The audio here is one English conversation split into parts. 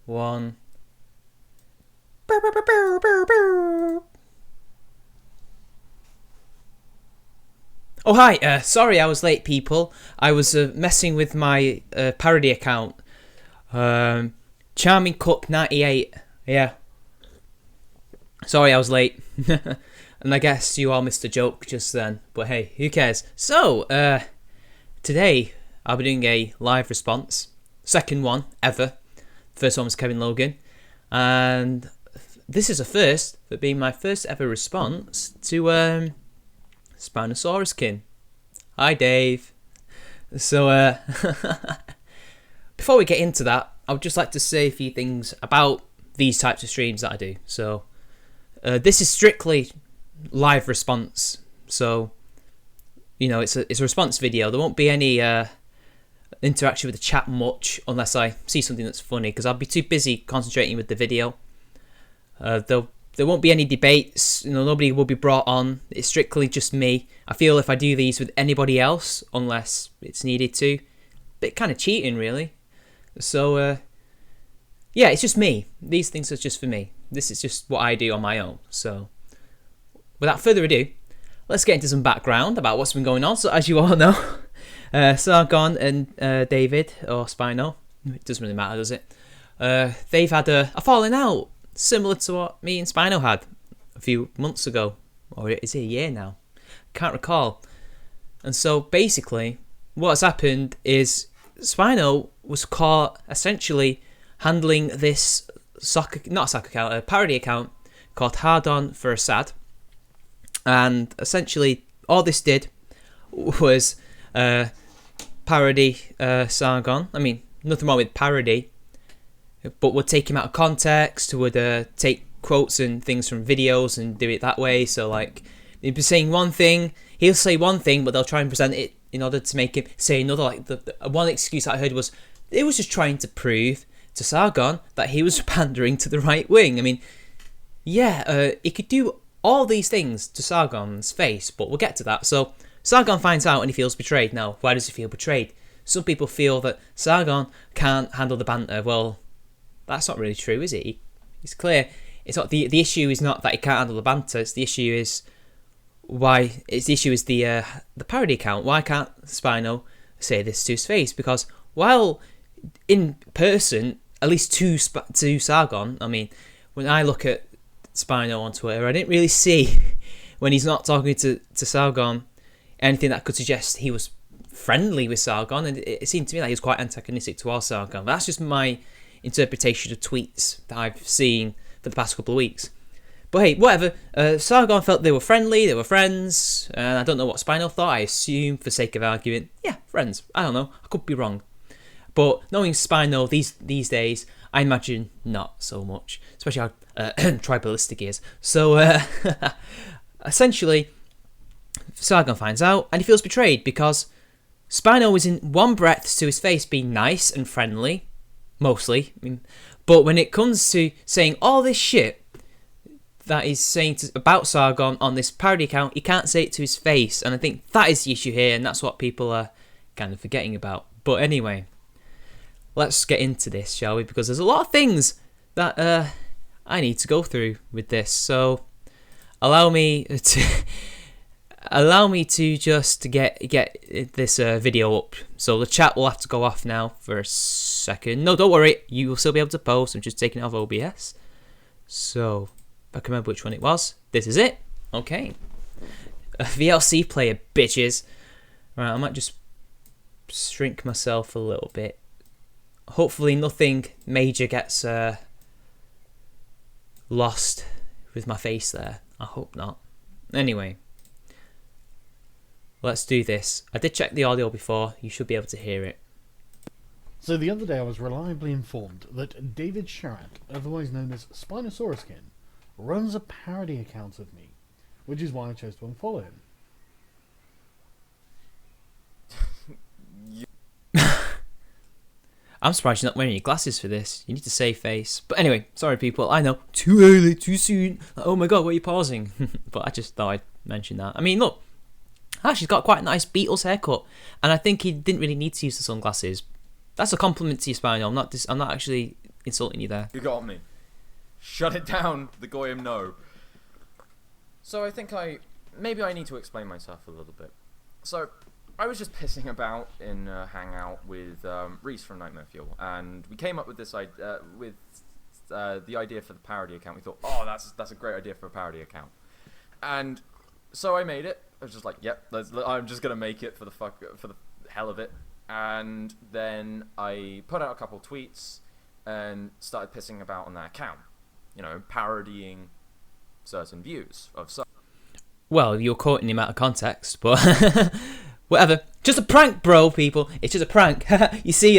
one. Oh hi, sorry I was late, people. I was messing with my parody account. Charming Cook 98. Yeah. Sorry I was late. And I guess you all missed a joke just then. But hey, who cares? So, today I'll be doing a live response. Second one ever. First one was Kevin Logan. And this is a first, for being my first ever response to Spinosauruskin. Hi Dave. So before we get into that, I would just like to say a few things about these types of streams that I do. So this is strictly live response. So you know, it's a response video. There won't be any interaction with the chat much unless I see something that's funny, because I'll be too busy concentrating with the video. There won't be any debates, you know, nobody will be brought on. It's strictly just me. I feel if I do these with anybody else, unless it's needed to, bit kind of cheating really. So yeah, it's just me. These things are just for me. This is just what I do on my own. So without further ado, let's get into some background about what's been going on. So as you all know, Sargon and David, or Spino, it doesn't really matter, does it? They've had a falling out, similar to what me and Spino had a few months ago. Or is it a year now? Can't recall. And so basically, what's happened is Spino was caught essentially handling this parody account called Hard On for Assad. And essentially, all this did was parody Sargon. I mean, nothing wrong with parody, but would take him out of context, would take quotes and things from videos and do it that way. So like, he'd be saying one thing, he'll say one thing, but they'll try and present it in order to make him say another. Like the one excuse I heard was, it was just trying to prove to Sargon that he was pandering to the right wing. I mean, yeah, he could do all these things to Sargon's face, but we'll get to that. So Sargon finds out and he feels betrayed. Now, why does he feel betrayed? Some people feel that Sargon can't handle the banter. Well, that's not really true, is it? It's clear. It's not the issue is not that he can't handle the banter. It's the issue is the parody account. Why can't Spino say this to his face? Because while in person, at least to Sargon, I mean, when I look at Spino on Twitter, I didn't really see, when he's not talking to Sargon, anything that could suggest he was friendly with Sargon, and it seemed to me like he was quite antagonistic towards Sargon. But that's just my interpretation of tweets that I've seen for the past couple of weeks. But hey, whatever. Sargon felt they were friendly, they were friends, and I don't know what Spino thought. I assume, for sake of argument, yeah, friends. I don't know. I could be wrong. But knowing Spino these days, I imagine not so much, especially how tribalistic he is. So essentially, Sargon finds out and he feels betrayed because Spino was in one breath to his face being nice and friendly, mostly. I mean, but when it comes to saying all this shit that he's saying about Sargon on this parody account, he can't say it to his face. And I think that is the issue here, and that's what people are kind of forgetting about. But anyway, let's get into this, shall we? Because there's a lot of things that I need to go through with this. So allow me to just get this video up. So the chat will have to go off now for a second. No, don't worry, you will still be able to post. I'm just taking it off OBS. So if I can remember which one it was, this is it. Okay, a VLC player, bitches. Right, I might just shrink myself a little bit. Hopefully nothing major gets lost with my face there. I hope not. Anyway, let's do this. I did check the audio before. You should be able to hear it. So the other day I was reliably informed that David Sharratt, otherwise known as Spinosauruskin, runs a parody account of me, which is why I chose to unfollow him. I'm surprised you're not wearing your glasses for this. You need to save face. But anyway, sorry people, I know, too early, too soon. Oh my god, why are you pausing? But I just thought I'd mention that. I mean, look, she's got quite a nice Beatles haircut, and I think he didn't really need to use the sunglasses. That's a compliment to you, Spino. I'm not actually insulting you there. You got me. Shut it down, the Goyim no. So I think maybe I need to explain myself a little bit. So, I was just pissing about in a hangout with Reese from Nightmare Fuel, and we came up with this idea, the idea for the parody account. We thought, oh, that's a great idea for a parody account. And so I made it. I was just like, yep, I'm just gonna make it for the hell of it. And then I put out a couple tweets and started pissing about on that account. You know, parodying certain views of some. Well, you're quoting him out of context, but whatever. Just a prank, bro, people. It's just a prank. You see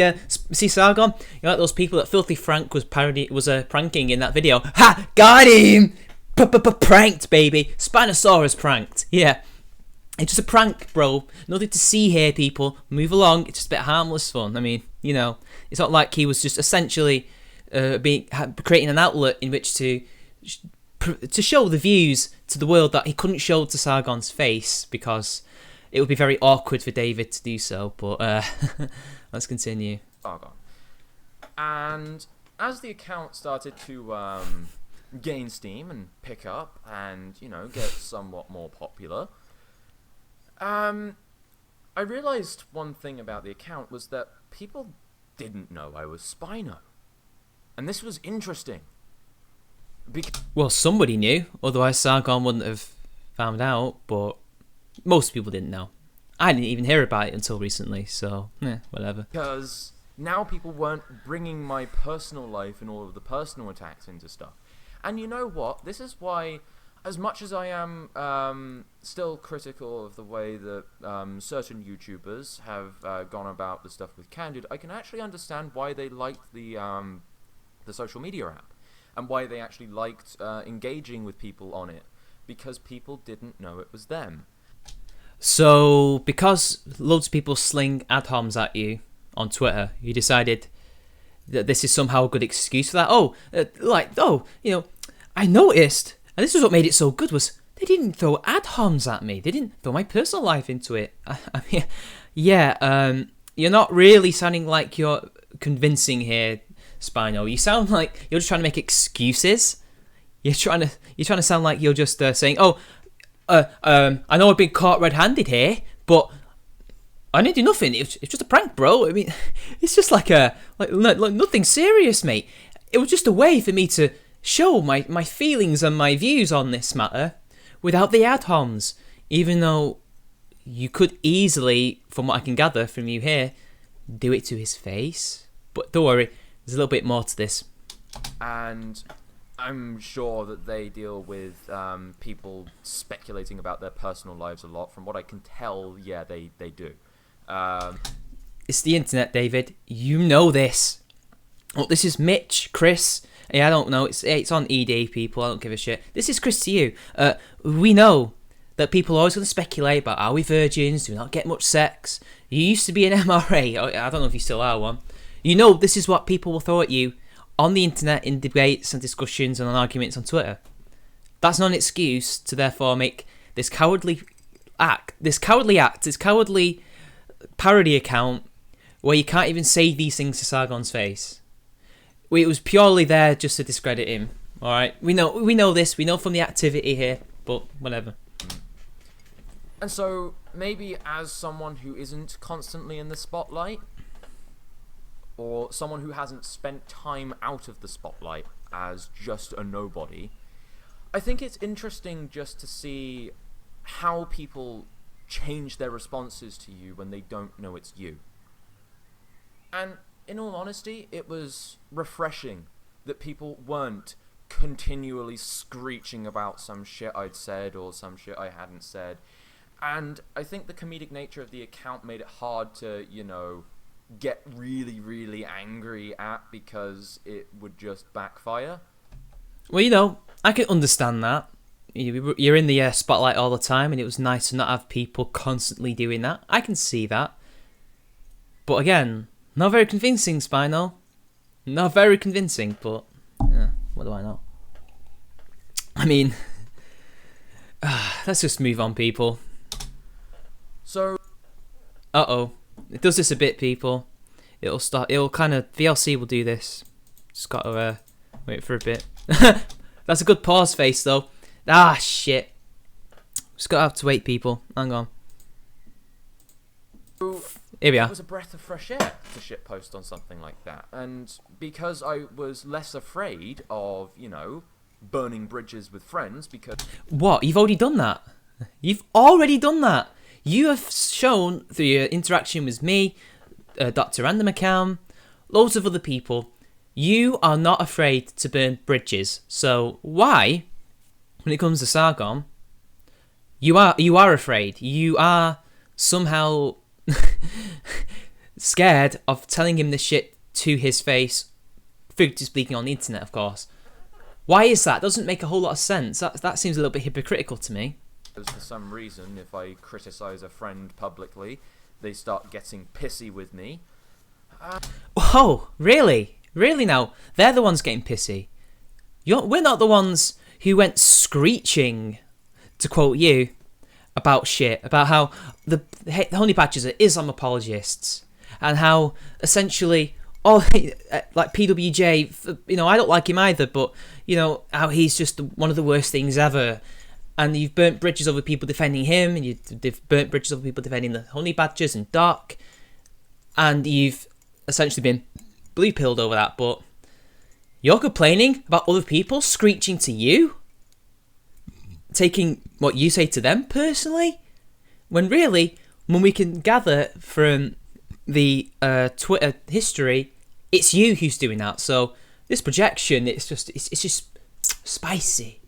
Sargon? You know, like those people that Filthy Frank was pranking in that video. Ha! Got him! Pranked, baby. Spinosaurus pranked. Yeah. It's just a prank, bro. Nothing to see here, people. Move along. It's just a bit harmless fun. I mean, you know, it's not like he was just essentially creating an outlet in which to show the views to the world that he couldn't show to Sargon's face, because it would be very awkward for David to do so. But let's continue. Sargon. And as the account started to gain steam and pick up and, you know, get somewhat more popular, I realized one thing about the account was that people didn't know I was Spino. And this was interesting. Well, somebody knew, otherwise Sargon wouldn't have found out, but most people didn't know. I didn't even hear about it until recently, so, whatever. Because now people weren't bringing my personal life and all of the personal attacks into stuff. And you know what? This is why, as much as I am still critical of the way that certain YouTubers have gone about the stuff with Candid, I can actually understand why they liked the social media app, and why they actually liked engaging with people on it, because people didn't know it was them. So, because loads of people sling ad homs at you on Twitter, you decided that this is somehow a good excuse for that. You know, I noticed, and this is what made it so good, was they didn't throw ad homs at me. They didn't throw my personal life into it. I mean, yeah, you're not really sounding like you're convincing here, Spino. You sound like you're just trying to make excuses. You're trying to sound like you're just saying, I know I've been caught red-handed here, but I didn't do nothing. It's just a prank, bro. I mean, it's just like nothing serious, mate. It was just a way for me to show my feelings and my views on this matter without the ad homs, even though you could easily, from what I can gather from you here, do it to his face. But don't worry, there's a little bit more to this. And I'm sure that they deal with people speculating about their personal lives a lot. From what I can tell, yeah, they do. It's the internet, David. You know this. Oh, this is Mitch, Chris. Yeah, I don't know. It's on ED, people. I don't give a shit. This is Chris to you. We know that people are always going to speculate about, are we virgins? Do we not get much sex? You used to be an MRA. I don't know if you still are one. You know this is what people will throw at you on the internet in debates and discussions and on arguments on Twitter. That's not an excuse to therefore make this cowardly parody account where you can't even say these things to Sargon's face. It was purely there just to discredit him. All right, we know this. We know from the activity here, but whatever. And so maybe as someone who isn't constantly in the spotlight, or someone who hasn't spent time out of the spotlight as just a nobody, I think it's interesting just to see how people change their responses to you when they don't know it's you. And in all honesty, it was refreshing that people weren't continually screeching about some shit I'd said or some shit I hadn't said. And I think the comedic nature of the account made it hard to, you know, get really, really angry at, because it would just backfire. Well, you know, I can understand that. You're in the spotlight all the time, and it was nice to not have people constantly doing that. I can see that. But again, not very convincing, Spino. Not very convincing, but what do I know? I mean, let's just move on, people. So, it does this a bit, people. It'll kind of, VLC will do this Just got to wait for a bit. That's a good pause face, though. Ah, shit. Just got to have to wait, people. Hang on. Here we are. It was a breath of fresh air to shitpost on something like that. And because I was less afraid of, burning bridges with friends, because... What? You've already done that? You've already done that? You have shown through your interaction with me, Dr. Random Account, loads of other people, you are not afraid to burn bridges. So why, when it comes to Sargon, you are afraid? You are somehow scared of telling him this shit to his face, figuratively speaking, on the internet, of course. Why is that? Doesn't make a whole lot of sense. That seems a little bit hypocritical to me. For some reason, if I criticize a friend publicly, they start getting pissy with me. Oh, really? Really now? They're the ones getting pissy. We're not the ones who went screeching, to quote you, about shit, about how the honey badgers are Islam apologists, and how essentially all like PWJ, I don't like him either, but how he's just one of the worst things ever. And you've burnt bridges over people defending him, and you've burnt bridges over people defending the honey badgers and Doc, and you've essentially been blue-pilled over that. But you're complaining about other people screeching to you, taking what you say to them personally, when really, when we can gather from the Twitter history, it's you who's doing that. So this projection, it's just spicy.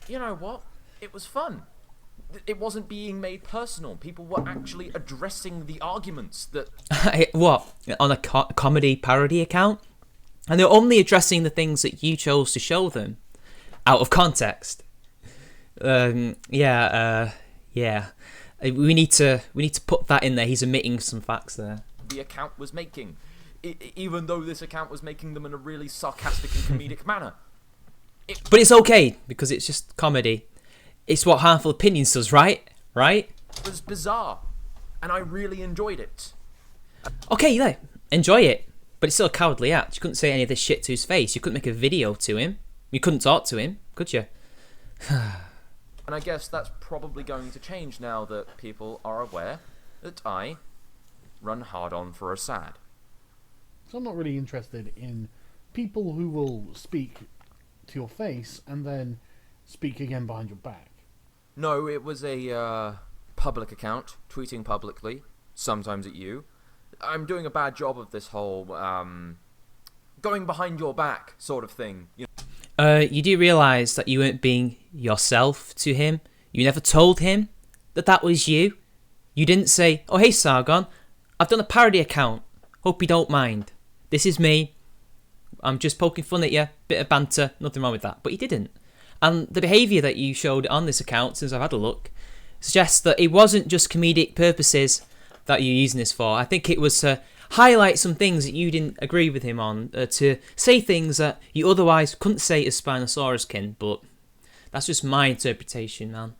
You know what? It was fun. It wasn't being made personal. People were actually addressing the arguments that... What? On a comedy parody account? And they're only addressing the things that you chose to show them out of context. Yeah. We need to put that in there. He's omitting some facts there. The account was making, even though this account was making them in a really sarcastic and comedic manner. But it's okay, because it's just comedy. It's what Harmful Opinions does, right? Right? It was bizarre, and I really enjoyed it. Okay, yeah, enjoy it. But it's still a cowardly act. You couldn't say any of this shit to his face. You couldn't make a video to him. You couldn't talk to him, could you? And I guess that's probably going to change now that people are aware that I run hard on for a sad. So I'm not really interested in people who will speak to your face and then speak again behind your back. No, it was a public account, tweeting publicly, sometimes at you. I'm doing a bad job of this whole going behind your back sort of thing. You do realise that you weren't being yourself to him? You never told him that was you? You didn't say, oh hey Sargon, I've done a parody account, hope you don't mind. This is me, I'm just poking fun at you, bit of banter, nothing wrong with that. But you didn't. And the behaviour that you showed on this account, since I've had a look, suggests that it wasn't just comedic purposes that you're using this for. I think it was to highlight some things that you didn't agree with him on, to say things that you otherwise couldn't say as Spinosauruskin, but that's just my interpretation, man.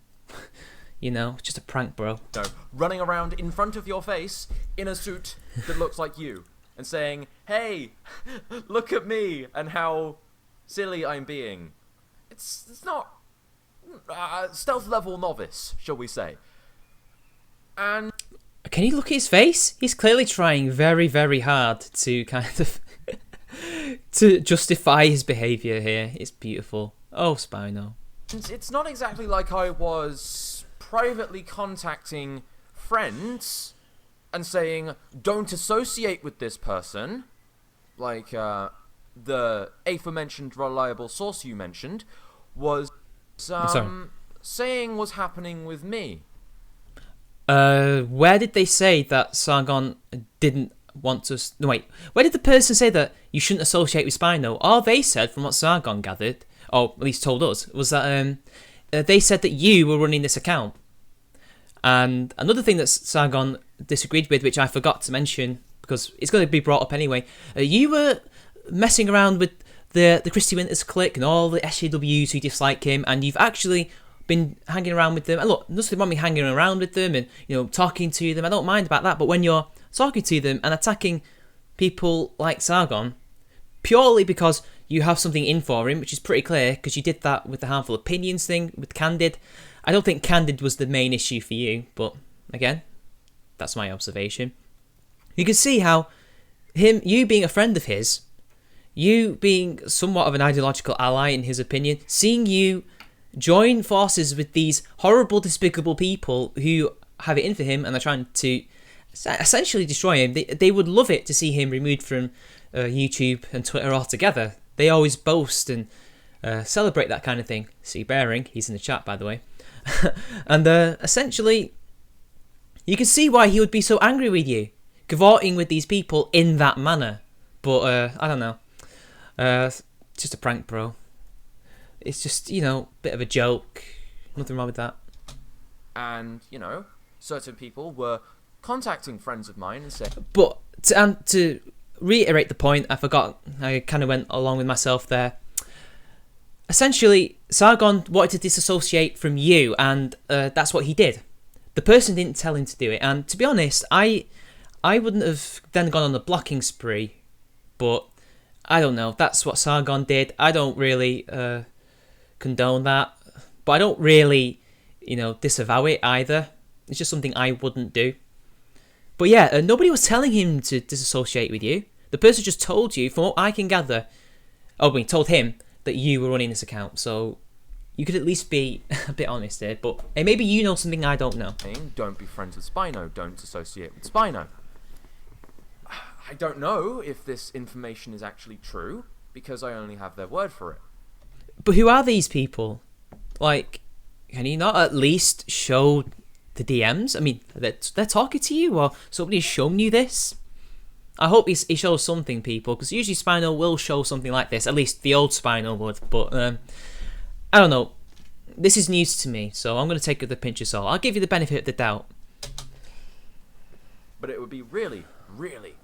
It's just a prank, bro. No, running around in front of your face in a suit that looks like you, and saying, hey, look at me, and how silly I'm being. It's not stealth level novice, shall we say. And can you look at his face? He's clearly trying very, very hard to kind of to justify his behaviour here. It's beautiful. Oh, Spino. It's not exactly like I was privately contacting friends and saying, don't associate with this person, like the aforementioned reliable source you mentioned, was saying was happening with me. Where did they say that Sargon didn't want to... No, wait. Where did the person say that you shouldn't associate with Spino? All they said, from what Sargon gathered, or at least told us, was that they said that you were running this account. And another thing that Sargon disagreed with, which I forgot to mention, because it's going to be brought up anyway, you were messing around with the Christy Winters clique and all the SJWs who dislike him, and you've actually been hanging around with them. And look, nothing wrong with me hanging around with them and talking to them. I don't mind about that. But when you're talking to them and attacking people like Sargon, purely because you have something in for him, which is pretty clear, because you did that with the harmful opinions thing with Candid. I don't think Candid was the main issue for you, but again, that's my observation. You can see how you being a friend of his, you being somewhat of an ideological ally in his opinion, seeing you join forces with these horrible, despicable people who have it in for him and are trying to essentially destroy him. They would love it to see him removed from YouTube and Twitter altogether. They always boast and celebrate that kind of thing. See Bearing, he's in the chat by the way. And essentially, you can see why he would be so angry with you, cavorting with these people in that manner. But I don't know. Just a prank, bro. It's just, bit of a joke. Nothing wrong with that. And, certain people were contacting friends of mine and saying... But to reiterate the point, I forgot, I kind of went along with myself there. Essentially, Sargon wanted to disassociate from you, and that's what he did. The person didn't tell him to do it, and to be honest, I wouldn't have then gone on a blocking spree, but I don't know, that's what Sargon did. I don't really condone that, but I don't really, disavow it either. It's just something I wouldn't do. But yeah, nobody was telling him to disassociate with you. The person just told you, from what I can gather, we told him that you were running this account, so you could at least be a bit honest here, but hey, maybe you know something I don't know. Don't be friends with Spino, don't associate with Spino. I don't know if this information is actually true, because I only have their word for it. But who are these people? Like, can you not at least show the DMs? I mean, they're talking to you, or somebody's shown you this? I hope he shows something, people, because usually Spino will show something like this. At least the old Spino would. But I don't know. This is news to me, so I'm going to take it with a pinch of salt. I'll give you the benefit of the doubt. But it would be really, really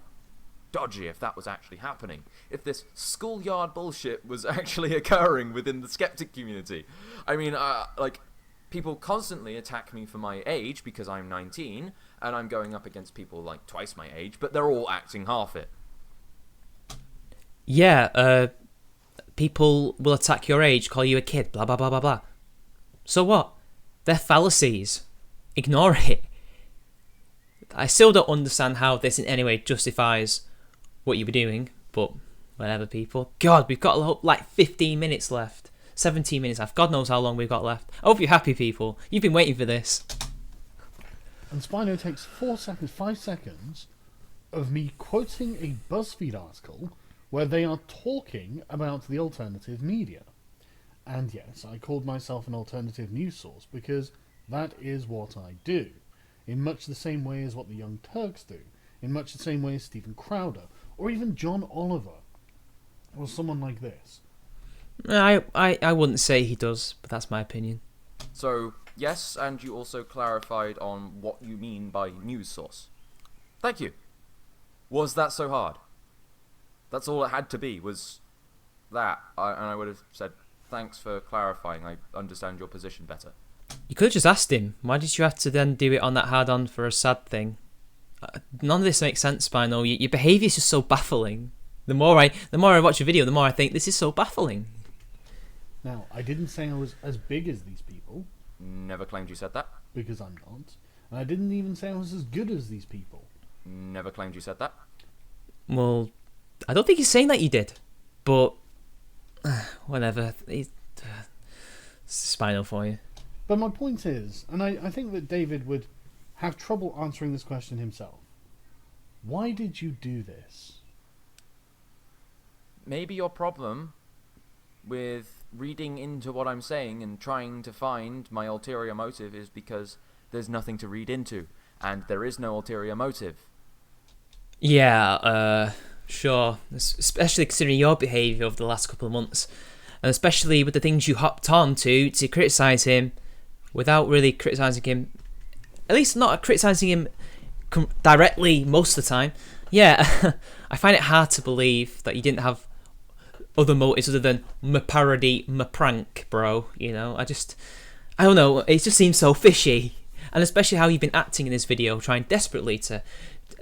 dodgy if that was actually happening. If this schoolyard bullshit was actually occurring within the skeptic community. I mean, people constantly attack me for my age because I'm 19, and I'm going up against people like twice my age, but they're all acting half it. Yeah, people will attack your age, call you a kid, blah, blah, blah, blah, blah. So what? They're fallacies. Ignore it. I still don't understand how this in any way justifies what you were doing, but whatever, people. God, we've got like 15 minutes left. 17 minutes left. God knows how long we've got left. I hope you're happy, people. You've been waiting for this. And Spino takes 5 seconds of me quoting a BuzzFeed article where they are talking about the alternative media. And yes, I called myself an alternative news source because that is what I do. In much the same way as what the Young Turks do. In much the same way as Stephen Crowder. Or even John Oliver. Or someone like this. I wouldn't say he does, but that's my opinion. So, yes, and you also clarified on what you mean by news source. Thank you. Was that so hard? That's all it had to be, was that. And I would have said, thanks for clarifying, I understand your position better. You could have just asked him. Why did you have to then do it on that hard-on for a sad thing? None of this makes sense, Spino. Your behaviour is just so baffling. The more I watch a video, the more I think this is so baffling. Now, I didn't say I was as big as these people. Never claimed you said that. Because I'm not. And I didn't even say I was as good as these people. Never claimed you said that. Well, I don't think he's saying that you did. But, whatever. It's Spino for you. But my point is, and I think that David would have trouble answering this question himself. Why did you do this? Maybe your problem with reading into what I'm saying and trying to find my ulterior motive is because there's nothing to read into, and there is no ulterior motive. Yeah, sure. Especially considering your behaviour over the last couple of months, and especially with the things you hopped on to criticise him without really criticising him, at least not criticising him directly most of the time. Yeah, I find it hard to believe that you didn't have other motives other than my parody, my prank, bro. I don't know, it just seems so fishy. And especially how you've been acting in this video, trying desperately to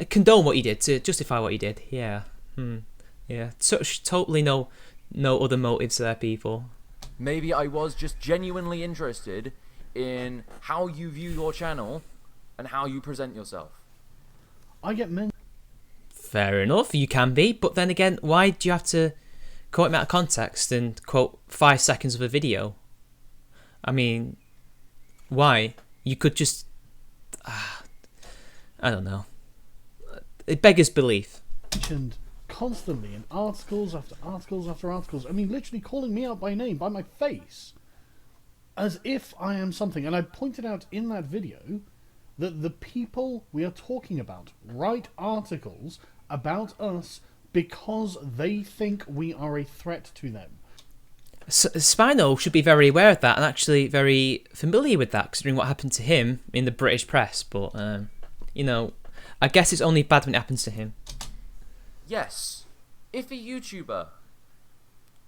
condone what you did, to justify what you did. Yeah. Yeah, such totally no other motives there, people. Maybe I was just genuinely interested in how you view your channel and how you present yourself. I get men. Fair enough, you can be, but then again, why do you have to quote him out of context and quote 5 seconds of a video? I mean, why? You could just... I don't know. It beggars belief. Mentioned constantly in articles after articles after articles. I mean, literally calling me out by name, by my face, as if I am something. And I pointed out in that video that the people we are talking about write articles about us because they think we are a threat to them. Spino should be very aware of that and actually very familiar with that, considering what happened to him in the British press. But, you know, I guess it's only bad when it happens to him. Yes, if a YouTuber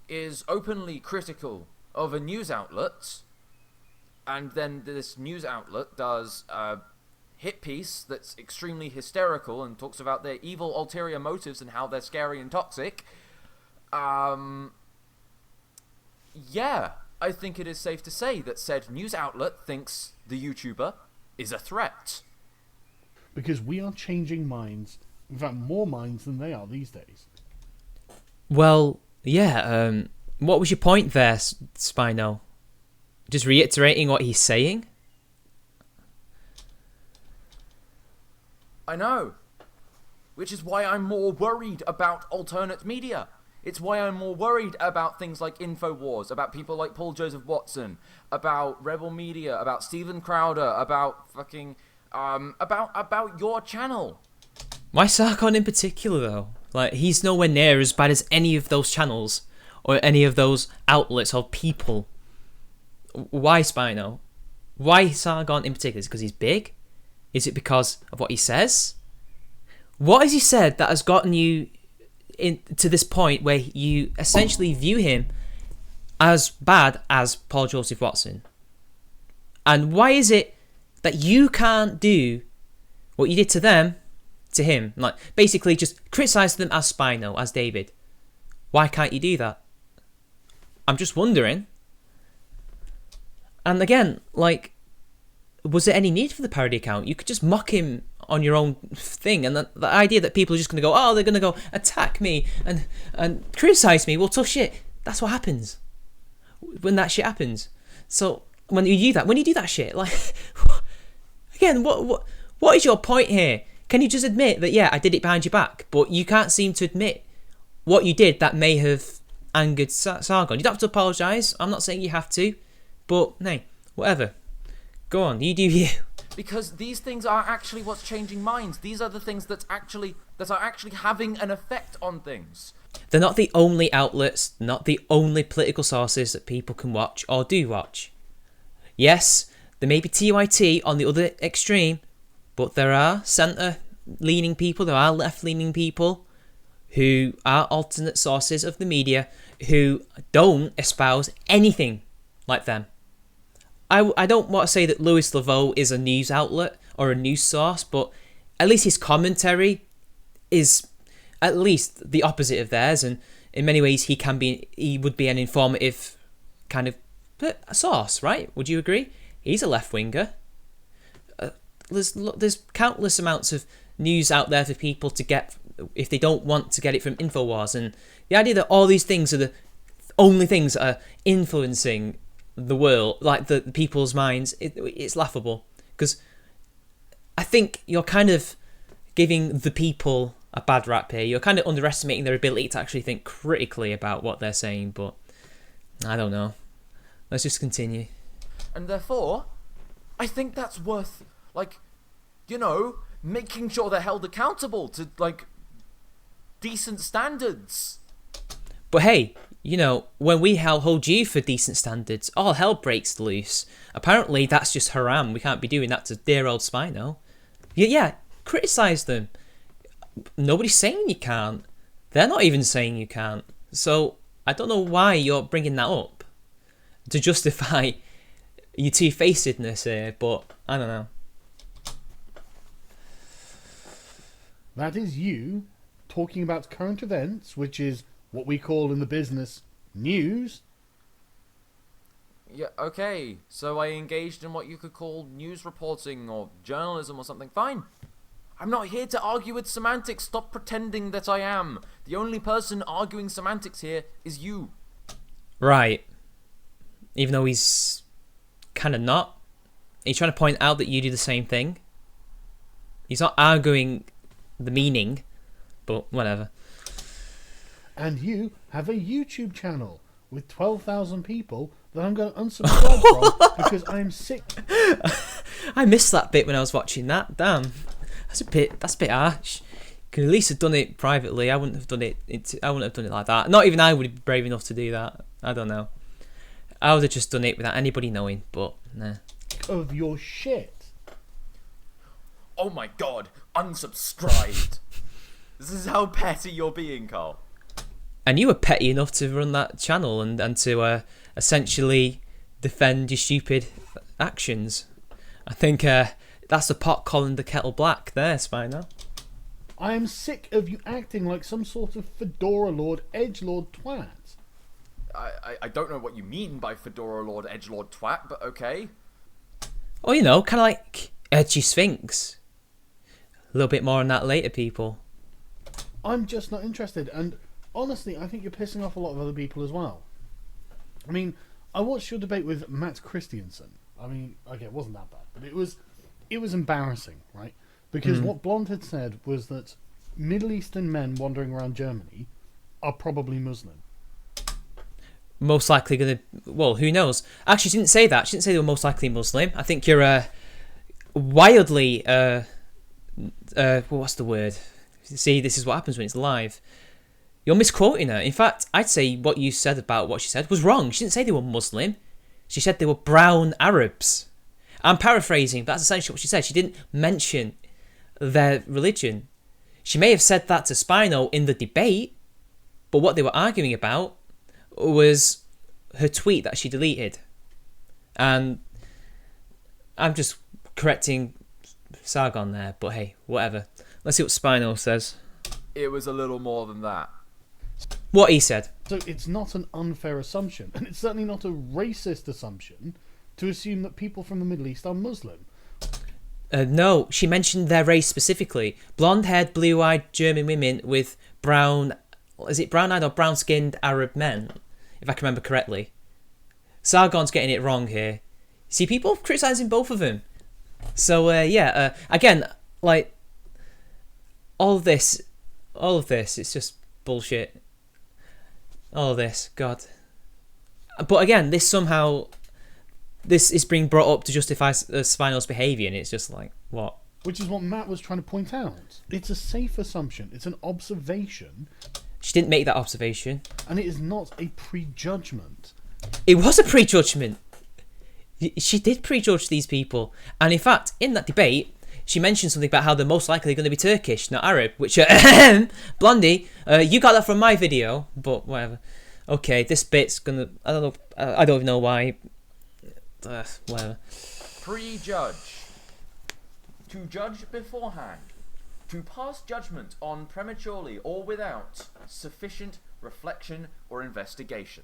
is openly critical of a news outlet, and then this news outlet does a hit piece that's extremely hysterical and talks about their evil ulterior motives and how they're scary and toxic, yeah, I think it is safe to say that said news outlet thinks the YouTuber is a threat. Because we are changing minds, in fact, more minds than they are these days. Well, yeah, what was your point there, Spino? Just reiterating what he's saying? I know. Which is why I'm more worried about alternate media. It's why I'm more worried about things like InfoWars, about people like Paul Joseph Watson, about Rebel Media, about Steven Crowder, about fucking, about your channel. Why Sargon in particular, though? Like, he's nowhere near as bad as any of those channels or any of those outlets or people. Why Spino? Why Sargon in particular? Is it because he's big? Is it because of what he says? What has he said that has gotten you to this point where you essentially view him as bad as Paul Joseph Watson? And why is it that you can't do what you did to them to him? Like, basically just criticise them as Spino, as David. Why can't you do that? I'm just wondering. And again, like, was there any need for the parody account? You could just mock him on your own thing, and the idea that people are just going to go, oh, they're going to go attack me and criticise me, well, tough shit. That's what happens when that shit happens. So when you do that shit, like, again, what is your point here? Can you just admit that, yeah, I did it behind your back, but you can't seem to admit what you did that may have angered Sargon? You don't have to apologise. I'm not saying you have to, but hey, whatever. Go on, you do you. Because these things are actually what's changing minds. These are the things that are actually having an effect on things. They're not the only outlets, not the only political sources that people can watch or do watch. Yes, there may be TYT on the other extreme, but there are centre-leaning people, there are left-leaning people who are alternate sources of the media who don't espouse anything like them. I don't want to say that Louis Laveau is a news outlet or a news source, but at least his commentary is at least the opposite of theirs, and in many ways he would be an informative kind of source, right? Would you agree? He's a left-winger. There's countless amounts of news out there for people to get if they don't want to get it from InfoWars, and the idea that all these things are the only things that are influencing the world, like the people's minds, it's laughable. Because I think you're kind of giving the people a bad rap here. You're kind of underestimating their ability to actually think critically about what they're saying, but I don't know. Let's just continue. And therefore, I think that's worth, like, you know, making sure they're held accountable to, like, decent standards. But hey, you know, when we hold you for decent standards, all hell breaks loose. Apparently, that's just haram. We can't be doing that to dear old Spino. Yeah, criticise them. Nobody's saying you can't. They're not even saying you can't. So, I don't know why you're bringing that up to justify your two-facedness here, but I don't know. That is you talking about current events, which is what we call in the business news. Yeah, okay. So I engaged in what you could call news reporting or journalism or something. Fine. I'm not here to argue with semantics. Stop pretending that I am. The only person arguing semantics here is you. Right. Even though he's kind of not. He's trying to point out that you do the same thing. He's not arguing the meaning, but whatever. And you have a YouTube channel with 12,000 people that I'm going to unsubscribe from because I'm sick. I missed that bit when I was watching that. Damn, that's a bit harsh. Could at least have done it privately. I wouldn't have done it. I wouldn't have done it like that. Not even I would be brave enough to do that. I don't know. I would have just done it without anybody knowing. But nah. Of your shit. Oh my god, unsubscribed. This is how petty you're being, Carl. And you were petty enough to run that channel and to essentially defend your stupid actions. I think that's the pot calling the kettle black there, Spino. I am sick of you acting like some sort of fedora lord, edgelord twat. I don't know what you mean by fedora lord, edgelord twat, but okay. Well, you know, kind of like edgy sphinx. A little bit more on that later, people. I'm just not interested, and honestly, I think you're pissing off a lot of other people as well. I mean, I watched your debate with Matt Christiansen. I mean, okay, it wasn't that bad, but it was embarrassing, right? Because what Blonde had said was that Middle Eastern men wandering around Germany are probably Muslim. Most likely going to... Well, who knows? Actually, she didn't say that. She didn't say they were most likely Muslim. I think you're wildly... what's the word? See, this is what happens when it's live. You're misquoting her. In fact, I'd say what you said about what she said was wrong. She didn't say they were Muslim. She said they were brown Arabs. I'm paraphrasing, but that's essentially what she said. She didn't mention their religion. She may have said that to Spino in the debate, but what they were arguing about was her tweet that she deleted. And I'm just correcting Sargon there, but hey, whatever. Let's see what Spino says. It was a little more than that. What he said. So it's not an unfair assumption, and it's certainly not a racist assumption to assume that people from the Middle East are Muslim. No, she mentioned their race specifically. Blonde-haired, blue-eyed German women with brown... Is it brown-eyed or brown-skinned Arab men? If I can remember correctly. Sargon's getting it wrong here. See, people criticising both of them. So, again, like... All of this, it's just bullshit. All of this, God. But again, this is being brought up to justify Spino's behaviour, and it's just like, what? Which is what Matt was trying to point out. It's a safe assumption. It's an observation. She didn't make that observation. And it is not a prejudgment. It was a prejudgment. She did prejudge these people. And in fact, in that debate, she mentioned something about how they're most likely going to be Turkish, not Arab, which, Blondie, you got that from my video, but whatever. Okay, this bit's gonna, I don't even know why, whatever. Prejudge. To judge beforehand. To pass judgment on prematurely or without sufficient reflection or investigation.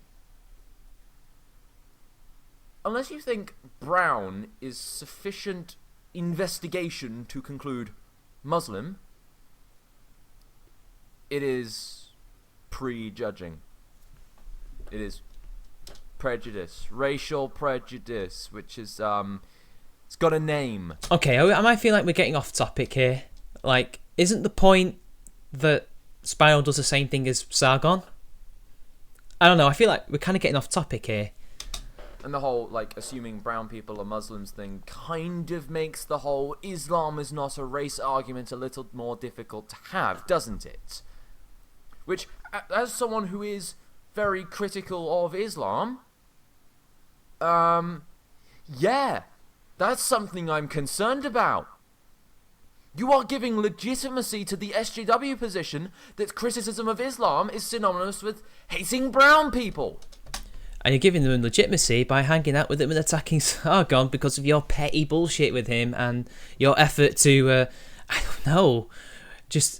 Unless you think brown is sufficient investigation to conclude Muslim, it is prejudging. It is prejudice, racial prejudice, which is it's got a name. Okay, I might feel like we're getting off topic here. Like, isn't the point that Spino does the same thing as Sargon? I don't know, I feel like we're kind of getting off topic here. And the whole, like, assuming brown people are Muslims thing kind of makes the whole Islam is not a race argument a little more difficult to have, doesn't it? Which, as someone who is very critical of Islam, yeah, that's something I'm concerned about. You are giving legitimacy to the SJW position that criticism of Islam is synonymous with hating brown people. And you're giving them legitimacy by hanging out with him and attacking Sargon because of your petty bullshit with him and your effort to, I don't know, just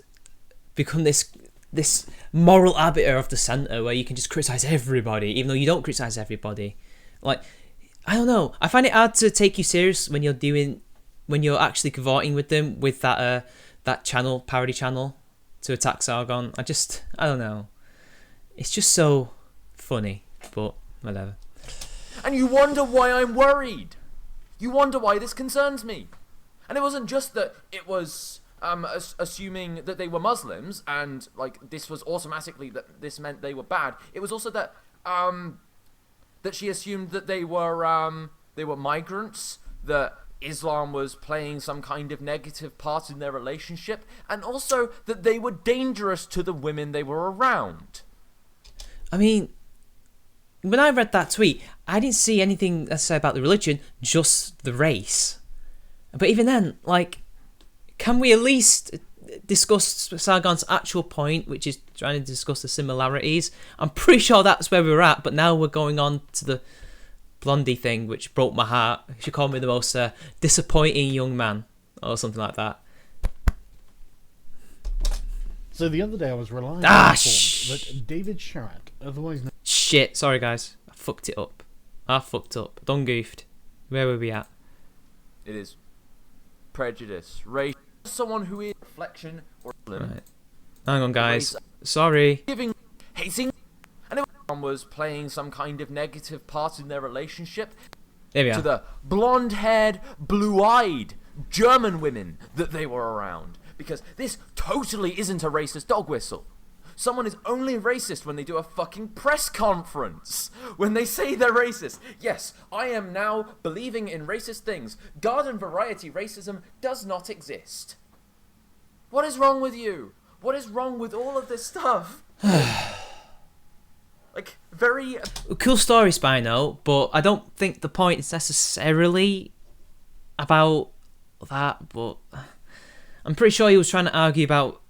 become this this moral arbiter of the centre where you can just criticise everybody, even though you don't criticise everybody. Like, I don't know. I find it hard to take you serious when you're actually cavorting with them with that channel, parody channel, to attack Sargon. I don't know. It's just so funny, but whatever. And you wonder why I'm worried. You wonder why this concerns me. And it wasn't just that it was assuming that they were Muslims and like this was automatically that this meant they were bad. It was also that that she assumed that they were migrants, that Islam was playing some kind of negative part in their relationship, and also that they were dangerous to the women they were around. I mean, when I read that tweet, I didn't see anything necessarily about the religion, just the race. But even then, like, can we at least discuss Sargon's actual point, which is trying to discuss the similarities? I'm pretty sure that's where we're at, but now we're going on to the Blondie thing, which broke my heart. She called me the most disappointing young man, or something like that. So the other day I was relying on that David Sharrock, otherwise known... Shit, sorry guys. I fucked it up. Done goofed. Where were we at? It is prejudice, race, someone who is reflection or right. Hang on guys. Sorry. Hating, and everyone was playing some kind of negative part in their relationship. There we are. To the blonde-haired, blue-eyed German women that they were around. Because this totally isn't a racist dog whistle. Someone is only racist when they do a fucking press conference. When they say they're racist. Yes, I am now believing in racist things. Garden variety racism does not exist. What is wrong with you? What is wrong with all of this stuff? Like, very... Cool story, Spino, but I don't think the point is necessarily about that, but I'm pretty sure he was trying to argue about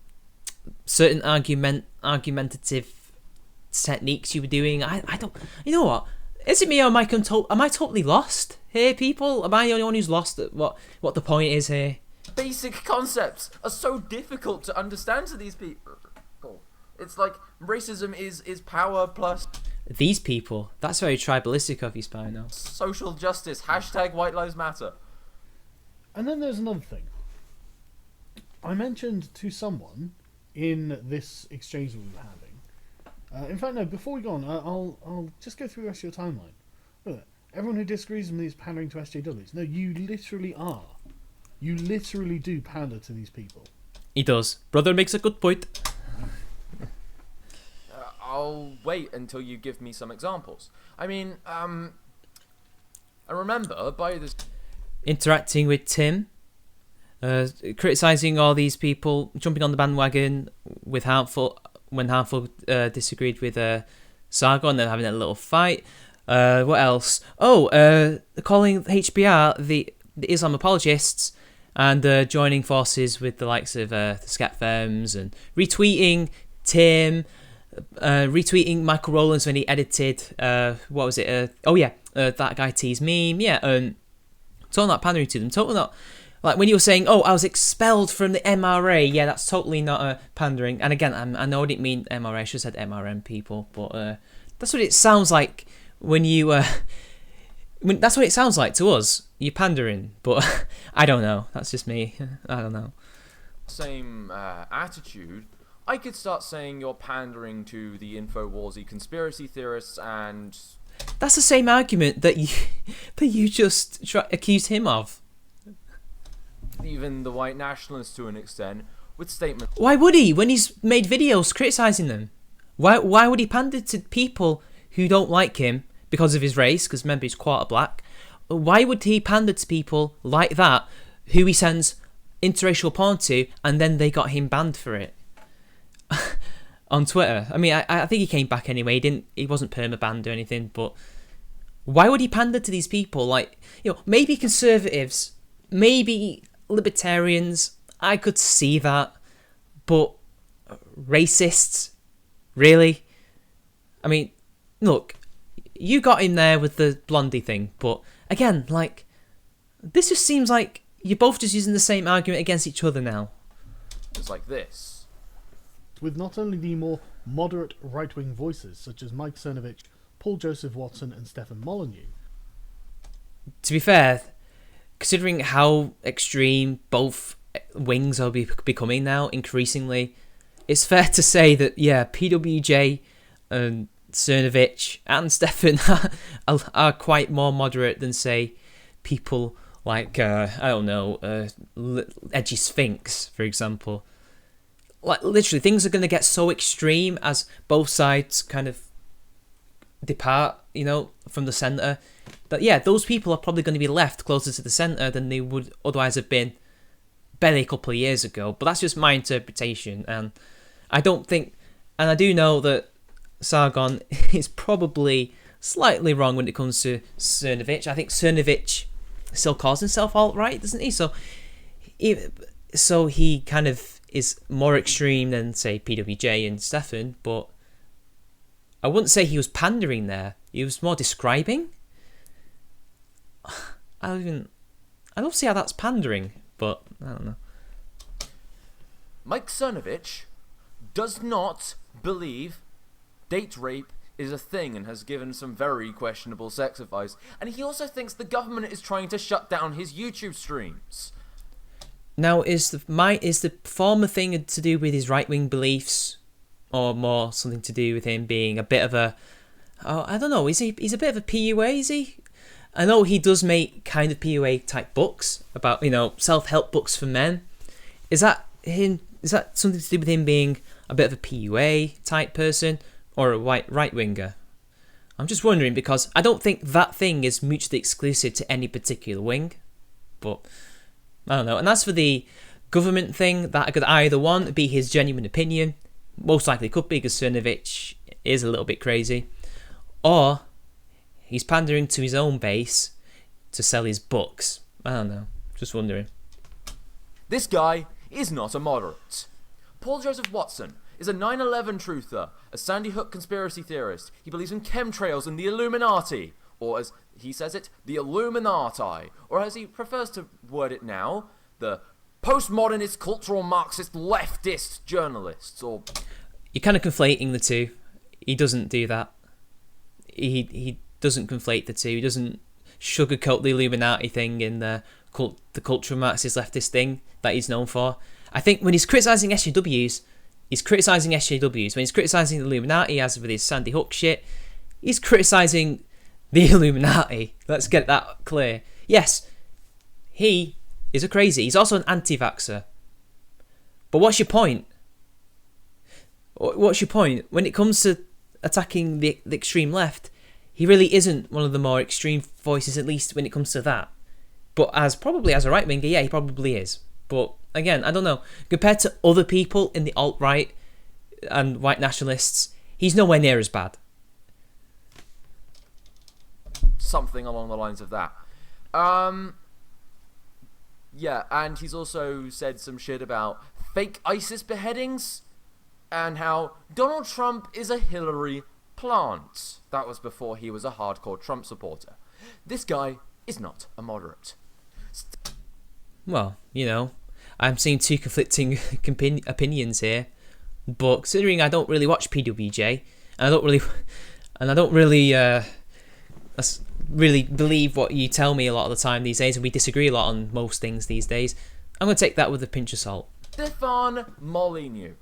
certain argumentative techniques you were doing. I don't... You know what? Is it me or am I totally lost here, people? Am I the only one who's lost at what the point is here? Basic concepts are so difficult to understand to these people. It's like racism is power plus... These people. That's very tribalistic of you, Spino. Social justice. Hashtag White Lives Matter. And then there's another thing. I mentioned to someone in this exchange that we were having. In fact, no, before we go on, I'll just go through the rest of your timeline. Look, everyone who disagrees with me is pandering to SJWs. No, you literally are. You literally do pander to these people. He does. Brother makes a good point. I'll wait until you give me some examples. I mean, I remember by this... Interacting with Tim. Criticising all these people. Jumping on the bandwagon with Harmful... When Harmful disagreed with Sargon. They're having a little fight. What else? Oh, calling HBR the Islam apologists. And joining forces with the likes of the Scat Firms. And retweeting Tim... retweeting Michael Rowlands when he edited what was it that guy T's meme, totally not pandering to them, totally not. Like when you were saying, oh, I was expelled from the MRA, yeah, that's totally not pandering. And again, I know I didn't mean MRA, I should have said MRM people, but that's what it sounds like when you that's what it sounds like to us. You're pandering, but I don't know, that's just me. I don't know. Same attitude, I could start saying you're pandering to the InfoWarsy conspiracy theorists, and that's the same argument that you just accused him of. Even the white nationalists to an extent, with statements. Why would he when he's made videos criticising them? Why would he pander to people who don't like him because of his race? Because remember, he's quarter black. Why would he pander to people like that who he sends interracial porn to, and then they got him banned for it? On Twitter. I mean, I think he came back anyway. He wasn't perma-banned or anything, but why would he pander to these people? Like, you know, maybe conservatives, maybe libertarians, I could see that, but racists, really? I mean, look, you got in there with the Blondie thing, but again, like, this just seems like you're both just using the same argument against each other now. It's like this. with not only the more moderate right-wing voices such as Mike Cernovich, Paul Joseph Watson and Stefan Molyneux. To be fair, considering how extreme both wings are becoming now, increasingly, it's fair to say that, yeah, PWJ and Cernovich and Stefan are quite more moderate than, say, people like, Edgy Sphinx, for example. Like, literally, things are going to get so extreme as both sides kind of depart, from the centre, that, yeah, those people are probably going to be left closer to the centre than they would otherwise have been barely a couple of years ago. But that's just my interpretation, and I don't think, and I do know that Sargon is probably slightly wrong when it comes to Cernovich. I think Cernovich still calls himself alt-right, doesn't he? So he kind of is more extreme than, say, PWJ and Stefan, but I wouldn't say he was pandering there. He was more describing. I don't see how that's pandering, but I don't know. Mike Cernovich does not believe date rape is a thing and has given some very questionable sex advice. And he also thinks the government is trying to shut down his YouTube streams. Now, is the former thing to do with his right-wing beliefs, or more something to do with him being a bit of a... Oh, I don't know, he's a bit of a PUA, is he? I know he does make kind of PUA-type books about, self-help books for men. Is that him? Is that something to do with him being a bit of a PUA-type person, or a right-winger? I'm just wondering, because I don't think that thing is mutually exclusive to any particular wing. But I don't know. And as for the government thing, that could either one be his genuine opinion, most likely could be because Cernovich is a little bit crazy, or he's pandering to his own base to sell his books. I don't know. Just wondering. This guy is not a moderate. Paul Joseph Watson is a 9/11 truther, a Sandy Hook conspiracy theorist. He believes in chemtrails and the Illuminati, or as he says it, the Illuminati, or as he prefers to word it now, the postmodernist, cultural Marxist, leftist journalists, or... You're kind of conflating the two. He doesn't do that. He doesn't conflate the two. He doesn't sugarcoat the Illuminati thing in the cultural Marxist leftist thing that he's known for. I think when he's criticising SJWs, he's criticising SJWs. When he's criticising the Illuminati, as with his Sandy Hook shit, he's criticising the Illuminati. Let's get that clear. Yes, he is a crazy. He's also an anti-vaxxer. But what's your point? What's your point? When it comes to attacking the extreme left, he really isn't one of the more extreme voices, at least when it comes to that. But as a right-winger, yeah, he probably is. But again, I don't know. Compared to other people in the alt-right and white nationalists, he's nowhere near as bad. Something along the lines of that. Yeah, and he's also said some shit about fake ISIS beheadings and how Donald Trump is a Hillary plant. That was before he was a hardcore Trump supporter. This guy is not a moderate. Well, I'm seeing two conflicting opinions here, but considering I don't really watch PWJ, and I don't really believe what you tell me a lot of the time these days, and we disagree a lot on most things these days, I'm going to take that with a pinch of salt. Stefan Molyneux.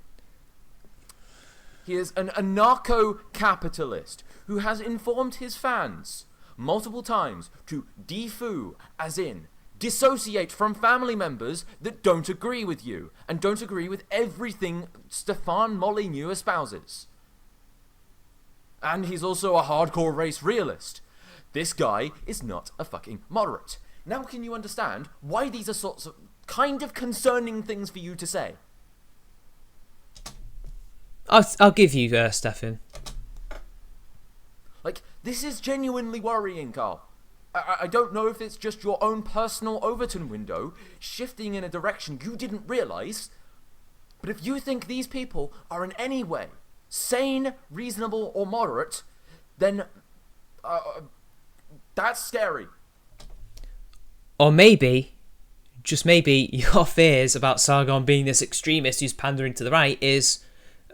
He is an anarcho-capitalist who has informed his fans multiple times to defoo, as in dissociate from family members that don't agree with you and don't agree with everything Stefan Molyneux espouses. And he's also a hardcore race realist. This guy is not a fucking moderate. Now can you understand why these are sorts of kind of concerning things for you to say? I'll give you Stefan. Like, this is genuinely worrying, Carl. I don't know if it's just your own personal Overton window shifting in a direction you didn't realise, but if you think these people are in any way sane, reasonable, or moderate, then that's scary. Or maybe, just maybe, your fears about Sargon being this extremist who's pandering to the right is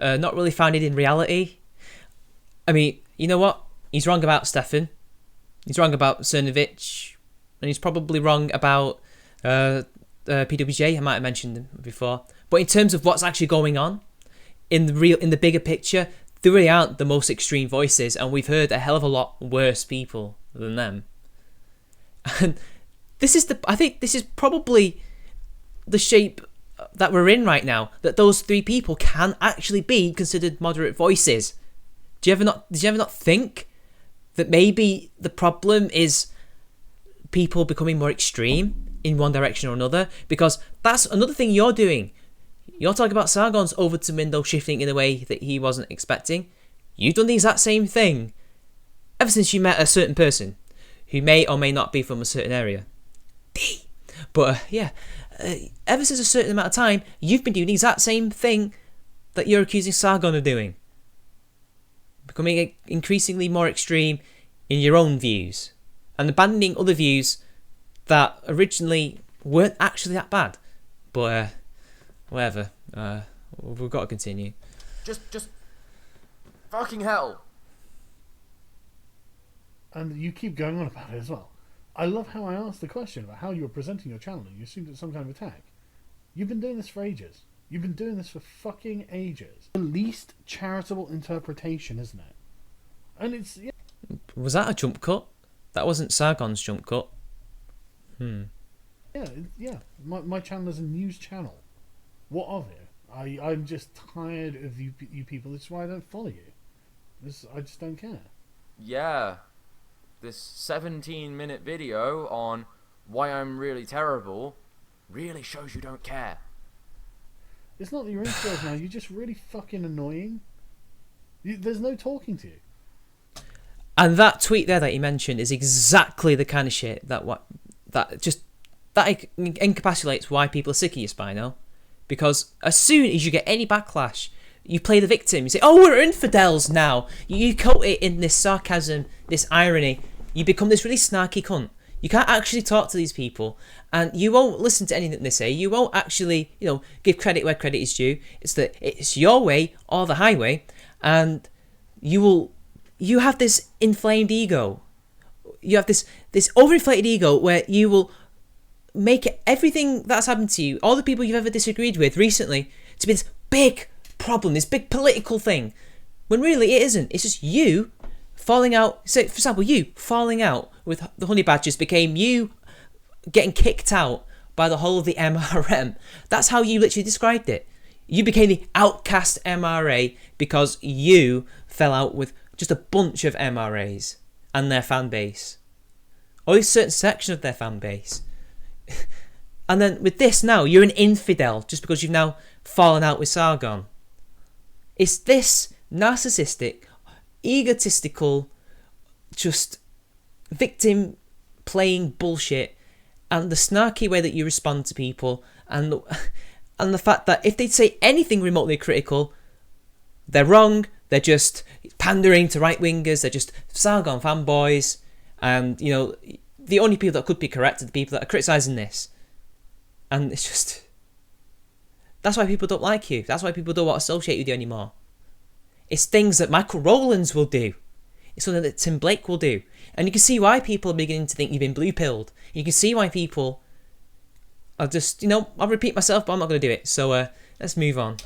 not really founded in reality. I mean, you know what? He's wrong about Stefan. He's wrong about Cernovich. And he's probably wrong about PWJ. I might have mentioned them before. But in terms of what's actually going on, in the bigger picture, they really aren't the most extreme voices. And we've heard a hell of a lot worse people than them. And I think this is probably the shape that we're in right now, that those three people can actually be considered moderate voices. Did you ever not think that maybe the problem is people becoming more extreme in one direction or another? Because that's another thing you're doing. You're talking about Sargon's Overton window shifting in a way that he wasn't expecting. You've done the exact same thing ever since you met a certain person who may or may not be from a certain area. But ever since a certain amount of time, you've been doing the exact same thing that you're accusing Sargon of doing. Becoming increasingly more extreme in your own views and abandoning other views that originally weren't actually that bad. But whatever, we've got to continue. Just fucking hell. And you keep going on about it as well. I love how I asked the question about how you were presenting your channel and you assumed it's some kind of attack. You've been doing this for ages. You've been doing this for fucking ages. The least charitable interpretation, isn't it? And it's... Yeah. Was that a jump cut? That wasn't Sargon's jump cut. Yeah. My channel is a news channel. What of it? I'm just tired of you people. This is why I don't follow you. I just don't care. Yeah. This 17-minute video on why I'm really terrible really shows you don't care. It's not that you're infidels now. You're just really fucking annoying. There's no talking to you. And that tweet there that you mentioned is exactly the kind of shit that encapsulates why people are sick of you, Spino. Because as soon as you get any backlash, you play the victim. You say, "Oh, we're infidels now." You coat it in this sarcasm, this irony. You become this really snarky cunt. You can't actually talk to these people, and you won't listen to anything they say. You won't actually, give credit where credit is due. It's your way or the highway, and you have this inflamed ego. You have this overinflated ego where you will make everything that's happened to you, all the people you've ever disagreed with recently, to be this big problem, this big political thing, when really it isn't. It's just you falling out. So, for example, you falling out with the Honey Badgers became you getting kicked out by the whole of the MRM. That's how you literally described it. You became the outcast MRA because you fell out with just a bunch of MRAs and their fan base, or a certain section of their fan base. And then with this now, you're an infidel just because you've now fallen out with Sargon. It's this narcissistic, egotistical, just victim playing bullshit, and the snarky way that you respond to people, and the fact that if they say anything remotely critical, they're wrong. They're just pandering to right wingers. They're just Sargon fanboys, and the only people that could be correct are the people that are criticising this. And it's just... That's why people don't like you. That's why people don't want to associate with you anymore. It's things that Michael Rowlands will do. It's something that Tim Blake will do. And you can see why people are beginning to think you've been blue-pilled. You can see why people are just... I'll repeat myself, but I'm not going to do it. So let's move on.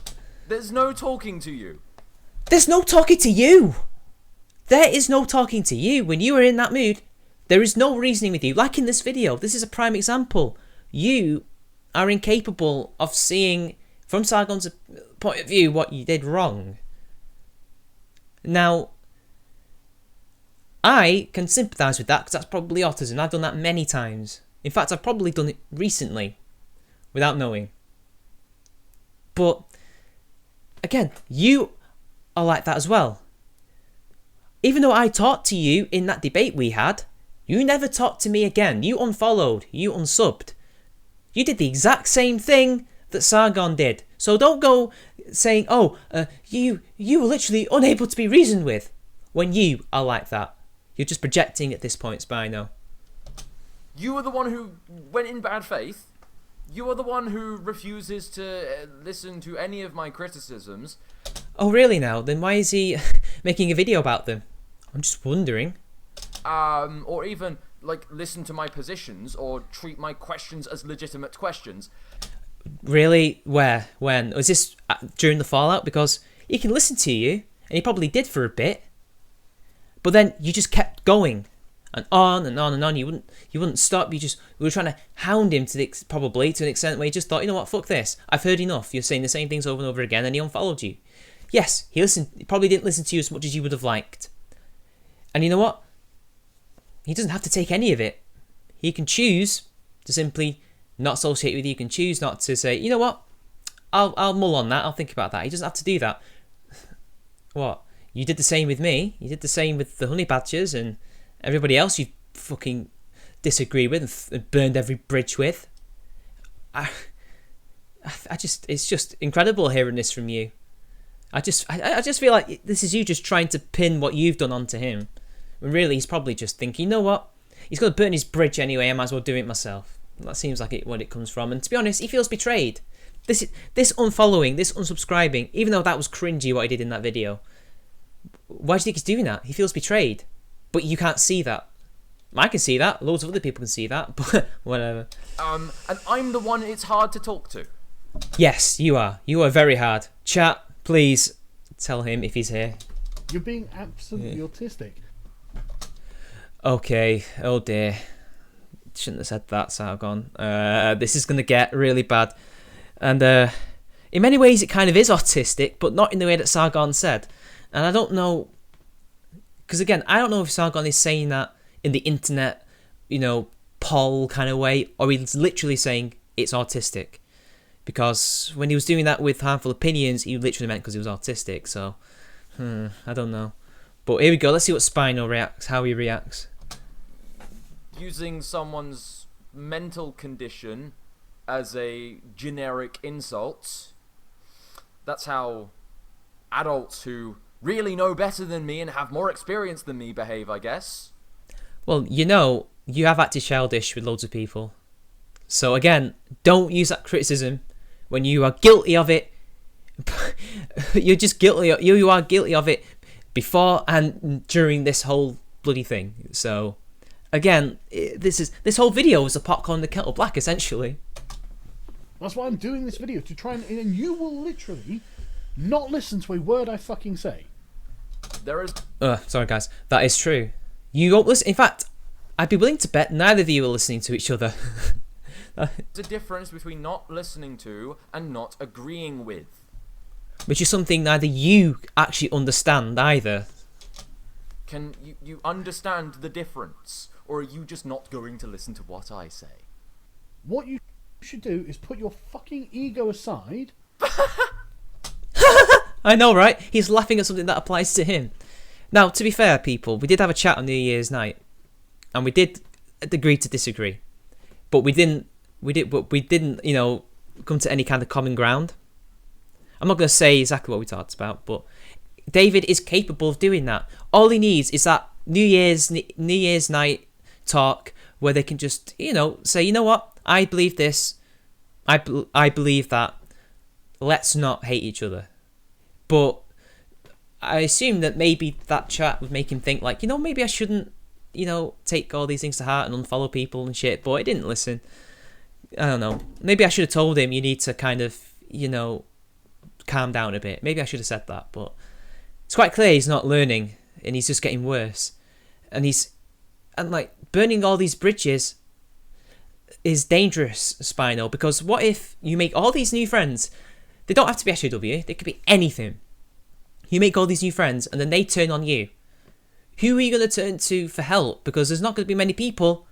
There's no talking to you. There's no talking to you. There is no talking to you. When you are in that mood, there is no reasoning with you. Like in this video, this is a prime example. You are incapable of seeing, from Sargon's point of view, what you did wrong. Now, I can sympathise with that because that's probably autism. I've done that many times. In fact, I've probably done it recently without knowing. But, again, you are like that as well. Even though I talked to you in that debate we had, you never talked to me again. You unfollowed. You unsubbed. You did the exact same thing that Sargon did. So don't go saying, you were literally unable to be reasoned with, when you are like that. You're just projecting at this point, Spino. You are the one who went in bad faith. You are the one who refuses to listen to any of my criticisms. Oh, really now? Then why is he making a video about them? I'm just wondering. Or even, like, listen to my positions or treat my questions as legitimate questions. Really? Where? When? Was this during the fallout? Because he can listen to you, and he probably did for a bit. But then you just kept going, and on and on and on. You wouldn't stop. You were trying to hound him probably to an extent where you just thought, you know what, fuck this. I've heard enough. You're saying the same things over and over again, and he unfollowed you. Yes, he listened. He probably didn't listen to you as much as you would have liked. And you know what? He doesn't have to take any of it. He can choose to simply not associate with you. He can choose not to say, you know what? I'll mull on that. I'll think about that. He doesn't have to do that. What? You did the same with me. You did the same with the honey badgers and everybody else you fucking disagree with and burned every bridge with. It's just incredible hearing this from you. I just feel like this is you just trying to pin what you've done onto him. When really he's probably just thinking, you know what? He's going to burn his bridge anyway. I might as well do it myself. That seems like what it comes from. And to be honest, he feels betrayed. This unfollowing, this unsubscribing, even though that was cringy what he did in that video. Why do you think he's doing that? He feels betrayed. But you can't see that. I can see that. Loads of other people can see that. But whatever. And I'm the one it's hard to talk to. Yes, you are. You are very hard. Chat, please tell him if he's here. You're being absolutely autistic. Okay. Oh dear. Shouldn't have said that, Sargon. This is going to get really bad. And in many ways it kind of is autistic, but not in the way that Sargon said. And I don't know, because again, I don't know if Sargon is saying that in the internet, poll kind of way, or he's literally saying it's autistic. Because when he was doing that with Harmful Opinions, he literally meant because he was autistic. So, I don't know. But here we go. Let's see what Spino reacts, how he reacts. Using someone's mental condition as a generic insult. That's how adults who really know better than me and have more experience than me behave, I guess. Well, you have acted childish with loads of people. So again, don't use that criticism when you are guilty of it. You're just guilty. You are guilty of it before and during this whole bloody thing. So again, this whole video is a pot calling the kettle black, essentially. That's why I'm doing this video, to try and you will literally not listen to a word I fucking say. There is... sorry guys, that is true. You won't listen. In fact, I'd be willing to bet neither of you are listening to each other. There's a difference between not listening to and not agreeing with. Which is something neither you actually understand either. Can you understand the difference? Or are you just not going to listen to what I say? What you should do is put your fucking ego aside. I know, right? He's laughing at something that applies to him. Now, to be fair, people, we did have a chat on New Year's night, and we did agree to disagree, but we didn't, come to any kind of common ground. I'm not going to say exactly what we talked about, but David is capable of doing that. All he needs is that New Year's night talk where they can just, say, you know what, I believe this, I believe that. Let's not hate each other. But I assume that maybe that chat would make him think like, maybe I shouldn't, take all these things to heart and unfollow people and shit. But he didn't listen. I don't know. Maybe I should have told him you need to kind of, calm down a bit. Maybe I should have said that. But it's quite clear he's not learning and he's just getting worse. And burning all these bridges is dangerous, Spino, because what if you make all these new friends? They don't have to be SJW, they could be anything. You make all these new friends and then they turn on you. Who are you going to turn to for help? Because there's not going to be many people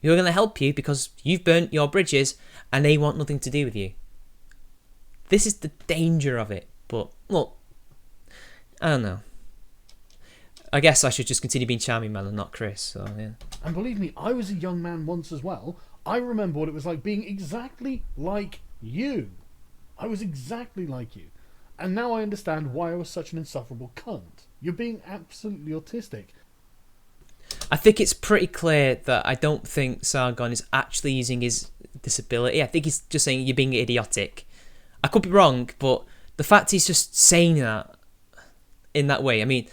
who are going to help you because you've burnt your bridges and they want nothing to do with you. This is the danger of it. But, look, I don't know. I guess I should just continue being Charming Man and not Chris. So yeah. And believe me, I was a young man once as well. I remember what it was like being exactly like you. I was exactly like you. And now I understand why I was such an insufferable cunt. You're being absolutely autistic. I think it's pretty clear that I don't think Sargon is actually using his disability. I think he's just saying you're being idiotic. I could be wrong, but the fact he's just saying that in that way, I mean,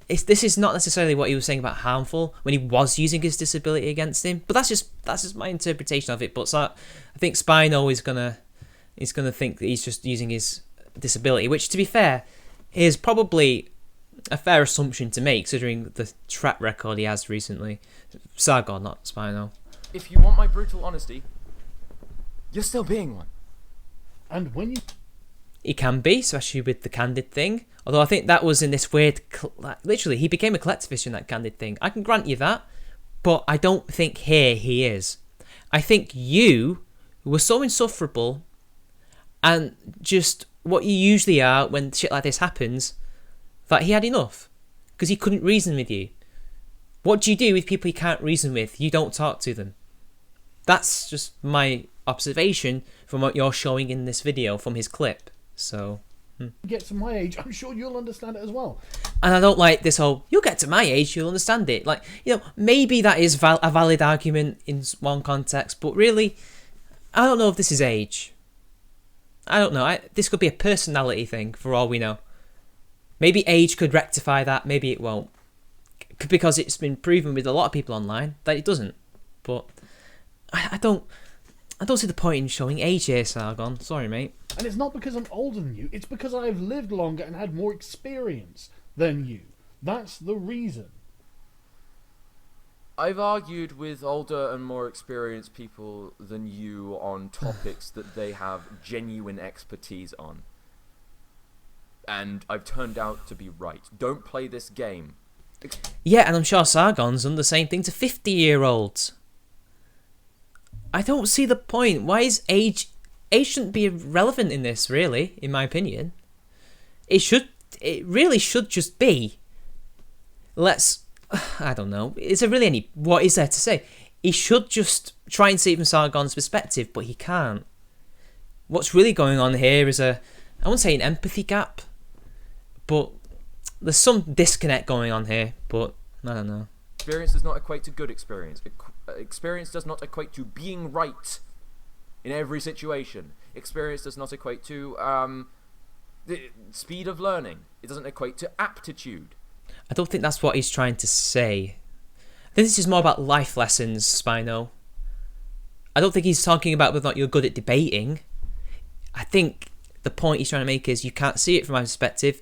this is not necessarily what he was saying about harmful when he was using his disability against him, but that's just my interpretation of it. But so, I think Spino is gonna think that he's just using his disability, which, to be fair, is probably a fair assumption to make considering the track record he has recently. Sargon, not Spino. If you want my brutal honesty, you're still being one. And when you... He can be, especially with the candid thing. Although I think that was in this weird... literally, he became a collectivist in that candid thing. I can grant you that. But I don't think here he is. I think you were so insufferable and just what you usually are when shit like this happens, that he had enough. Because he couldn't reason with you. What do you do with people you can't reason with? You don't talk to them. That's just my observation from what you're showing in this video from his clip. So... get to my age, I'm sure you'll understand it as well. And I don't like this whole, you'll get to my age, you'll understand it. Like, you know, maybe that is a valid argument in one context, but really, I don't know if this is age. I don't know. This could be a personality thing, for all we know. Maybe age could rectify that, maybe it won't. Because it's been proven with a lot of people online that it doesn't. But I don't see the point in showing age here, Sargon. Sorry, mate. And it's not because I'm older than you, it's because I've lived longer and had more experience than you. That's the reason. I've argued with older and more experienced people than you on topics that they have genuine expertise on. And I've turned out to be right. Don't play this game. Yeah, and I'm sure Sargon's done the same thing to 50-year-olds. I don't see the point. Why is age... Age shouldn't be relevant in this, really, in my opinion. It really should just be... I don't know. Is there really any... What is there to say? He should just try and see it from Sargon's perspective, but he can't. What's really going on here is I wouldn't say an empathy gap, but there's some disconnect going on here, but I don't know. Experience does not equate to good experience. Experience does not equate to being right in every situation. Experience does not equate to the speed of learning. It doesn't equate to aptitude. I don't think that's what he's trying to say. I think this is more about life lessons, Spino. I don't think he's talking about whether or not you're good at debating. I think the point he's trying to make is you can't see it from my perspective.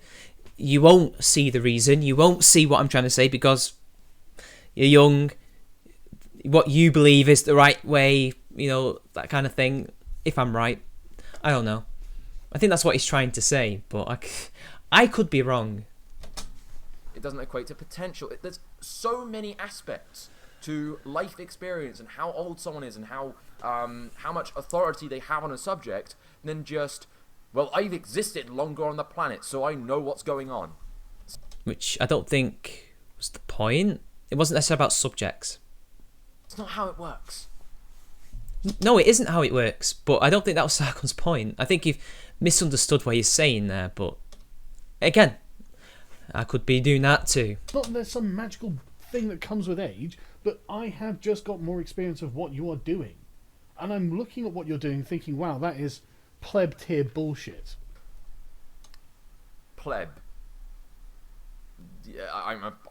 You won't see the reason. You won't see what I'm trying to say because you're young. What you believe is the right way, you know, that kind of thing. If I'm right, I don't know. I think that's what he's trying to say, but I could be wrong. It doesn't equate to potential. There's so many aspects to life experience and how old someone is and how much authority they have on a subject than just, well, I've existed longer on the planet, so I know what's going on. Which I don't think was the point. It wasn't necessarily about subjects. It's not how it works. No, it isn't how it works, but I don't think that was Sargon's point. I think you've misunderstood what he's saying there, but again, I could be doing that too. Not that there's some magical thing that comes with age, but I have just got more experience of what you are doing. And I'm looking at what you're doing thinking, wow, that is pleb tier bullshit. Pleb. Yeah,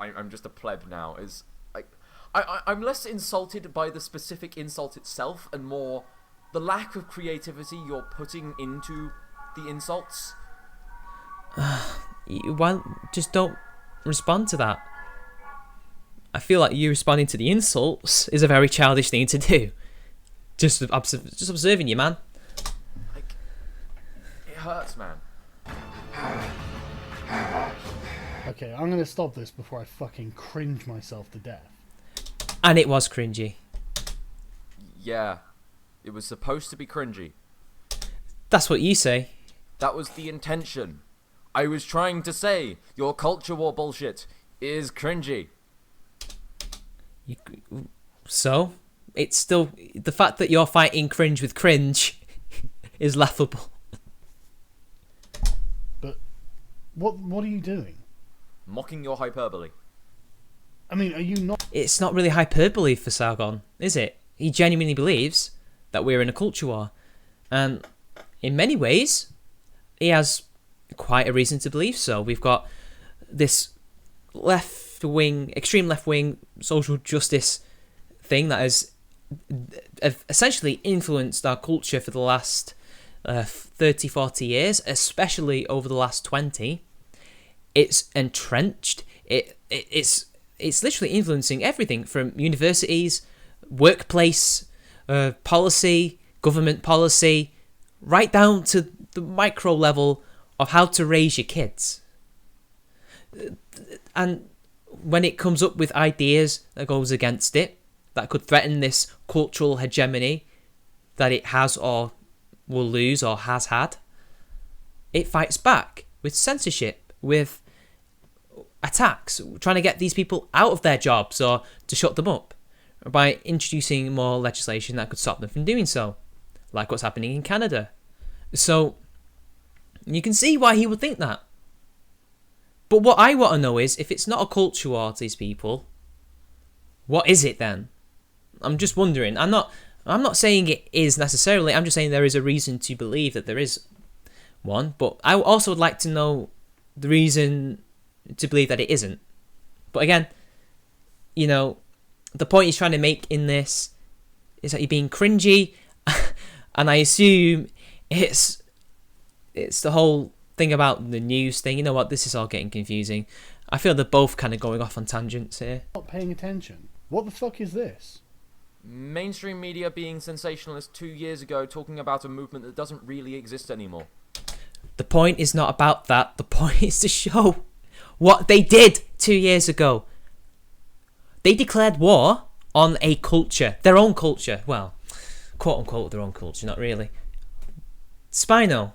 I'm just a pleb now. I'm less insulted by the specific insult itself and more the lack of creativity you're putting into the insults. Well, just don't respond to that. I feel like you responding to the insults is a very childish thing to do. Just observing you, man. Like, it hurts, man. Okay, I'm going to stop this before I fucking cringe myself to death. And it was cringy. Yeah, it was supposed to be cringy. That's what you say. That was the intention. I was trying to say your culture war bullshit is cringy. So, it's still... The fact that you're fighting cringe with cringe is laughable. But what are you doing? Mocking your hyperbole. I mean, are you not... It's not really hyperbole for Sargon, is it? He genuinely believes that we're in a culture war. And in many ways, he has quite a reason to believe so. We've got this extreme left-wing social justice thing that has essentially influenced our culture for the last 30, 40 years, especially over the last 20. It's entrenched. It's literally influencing everything from universities, workplace policy, government policy, right down to the micro level of how to raise your kids. And when it comes up with ideas that goes against it, that could threaten this cultural hegemony that it has or will lose or has had, it fights back with censorship, with attacks, trying to get these people out of their jobs or to shut them up, by introducing more legislation that could stop them from doing so, like what's happening in Canada. So you can see why he would think that. But what I want to know is, if it's not a culture war to these people, what is it then? I'm just wondering. I'm not saying it is necessarily. I'm just saying there is a reason to believe that there is one. But I also would like to know the reason to believe that it isn't. But again, the point he's trying to make in this is that you're being cringy, and I assume it's the whole thing about the news thing. You know what? This is all getting confusing. I feel they're both kind of going off on tangents here. Not paying attention. What the fuck is this? Mainstream media being sensationalist 2 years ago, talking about a movement that doesn't really exist anymore. The point is not about that. The point is to show what they did 2 years ago. They declared war on a culture, their own culture. Well, quote unquote, their own culture, not really. Spino,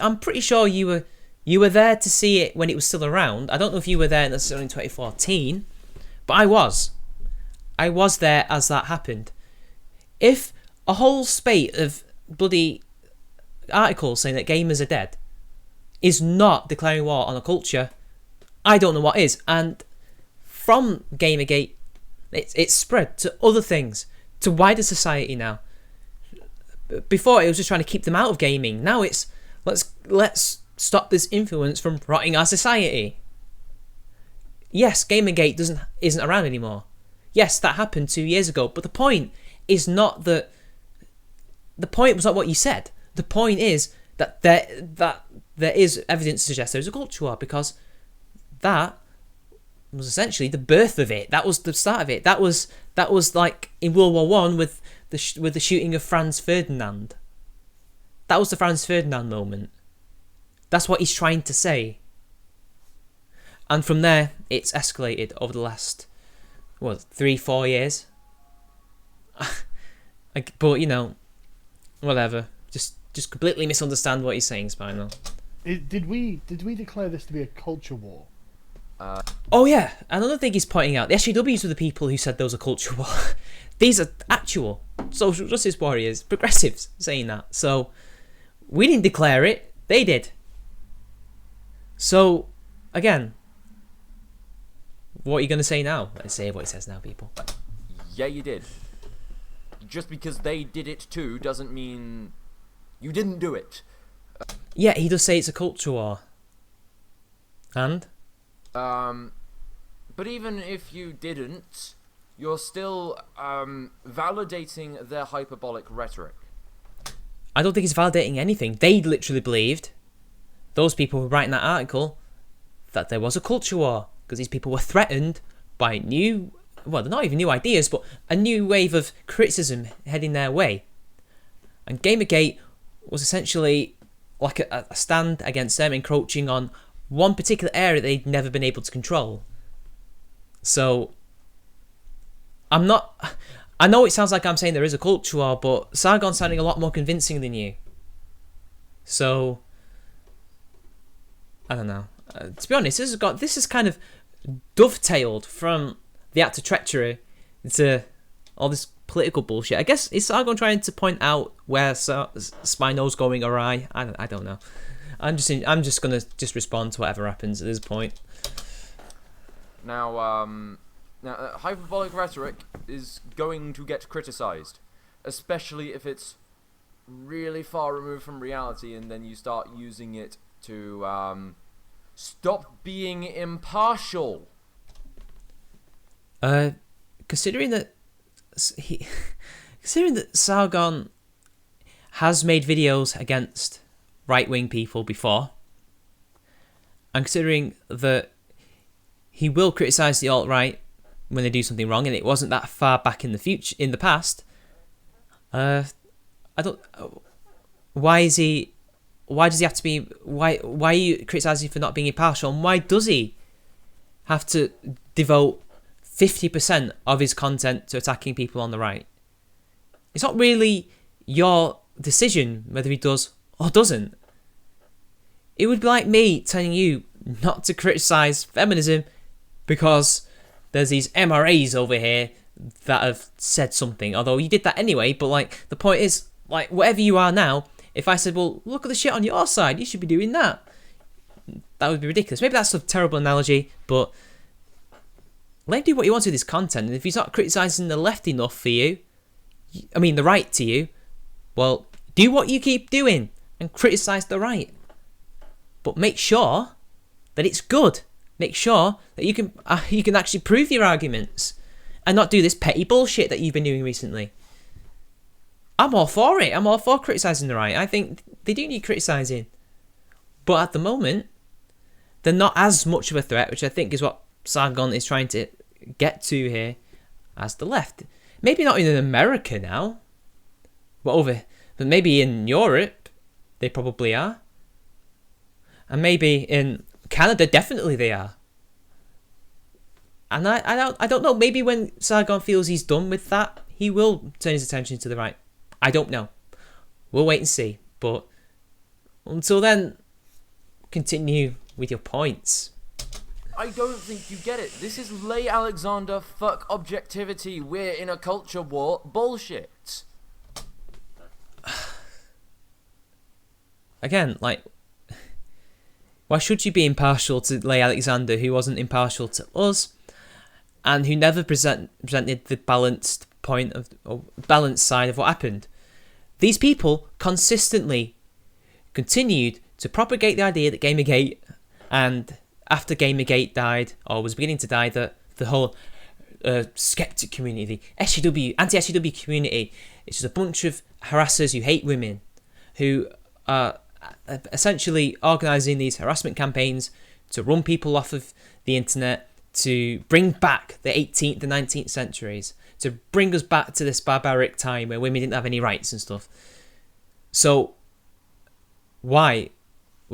I'm pretty sure you were there to see it when it was still around. I don't know if you were there necessarily in 2014, but I was. I was there as that happened. If a whole spate of bloody articles saying that gamers are dead is not declaring war on a culture, I don't know what is. And from Gamergate, it's spread to other things, to wider society now. Before it was just trying to keep them out of gaming. Now it's let's stop this influence from rotting our society. Yes, Gamergate isn't around anymore. Yes, that happened 2 years ago, but the point is not that. The point was not what you said. The point is that there is evidence to suggest there's a culture war, because that was essentially the birth of it. That was the start of it. That was like in World War One with the shooting of Franz Ferdinand. That was the Franz Ferdinand moment. That's what he's trying to say. And from there, it's escalated over the last 3-4 years. But whatever. Just completely misunderstand what he's saying, Spinal. Did we declare this to be a culture war? Oh yeah, another thing he's pointing out, the SJWs were the people who said there was a culture war. These are actual social justice warriors, progressives, saying that. So we didn't declare it, they did. So again, what are you going to say now? Let's say what he says now, people. Yeah, you did. Just because they did it too doesn't mean you didn't do it. Yeah, he does say it's a culture war. And? But even if you didn't, you're still validating their hyperbolic rhetoric. I don't think it's validating anything. They literally believed, those people who were writing that article, that there was a culture war, because these people were threatened by they're not even new ideas, but a new wave of criticism heading their way. And Gamergate was essentially like a stand against them, encroaching on one particular area they'd never been able to control. So, I know it sounds like I'm saying there is a culture war, but Sargon's sounding a lot more convincing than you. So, I don't know. To be honest, this is kind of dovetailed from the act of treachery into all this political bullshit. I guess, is Sargon trying to point out where Spino's going awry? I don't know. I'm just gonna respond to whatever happens at this point. Now, hyperbolic rhetoric is going to get criticised, especially if it's really far removed from reality, and then you start using it to stop being impartial. Considering that Sargon has made videos against right-wing people before, and considering that he will criticize the alt-right when they do something wrong, and it wasn't that far back in the past, I don't. Why does he have to be? Why are you criticizing for not being impartial? And why does he have to devote 50% of his content to attacking people on the right? It's not really your decision whether he does or doesn't. It would be like me telling you not to criticize feminism because there's these MRAs over here that have said something, although you did that anyway. But like, the point is, like, whatever you are now, if I said, well, look at the shit on your side, you should be doing that, that would be ridiculous. Maybe that's a terrible analogy, but let him do what he wants with his content. And if he's not criticizing the left enough for you, I mean the right to you, well, do what you keep doing and criticize the right, but make sure that it's good. Make sure that you can actually prove your arguments and not do this petty bullshit that you've been doing recently. I'm all for it. I'm all for criticising the right. I think they do need criticising. But at the moment, they're not as much of a threat, which I think is what Sargon is trying to get to here, as the left. Maybe not in America now, but maybe in Europe, they probably are. And maybe in Canada, definitely they are. And I don't know, maybe when Sargon feels he's done with that, he will turn his attention to the right. I don't know. We'll wait and see. But until then, continue with your points. I don't think you get it. This is Leigh Alexander, fuck objectivity, we're in a culture war bullshit. Again, like, why should you be impartial to Leigh Alexander, who wasn't impartial to us, and who never presented the balanced side of what happened? These people consistently continued to propagate the idea that Gamergate, and after Gamergate died, or was beginning to die, that the whole skeptic community, the SJW, anti-SJW community, it's just a bunch of harassers who hate women, who are essentially organising these harassment campaigns to run people off of the internet, to bring back the 18th and 19th centuries, to bring us back to this barbaric time where women didn't have any rights and stuff. So, why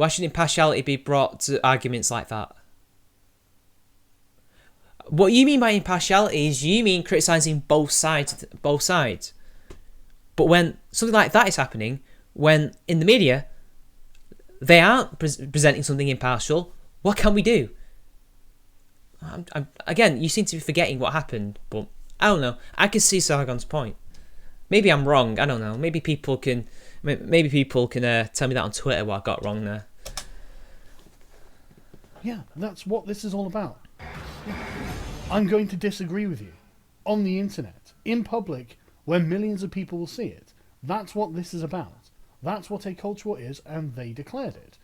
should impartiality be brought to arguments like that? What you mean by impartiality is you mean criticising both sides. But when something like that is happening, when in the media they aren't presenting something impartial, what can we do? Again, you seem to be forgetting what happened, but I don't know. I can see Sargon's point. Maybe I'm wrong. I don't know. Maybe people can tell me that on Twitter what I got wrong there. Yeah, that's what this is all about. Yeah. I'm going to disagree with you. On the internet, in public, where millions of people will see it. That's what this is about. That's what a culture war is, and they declared it.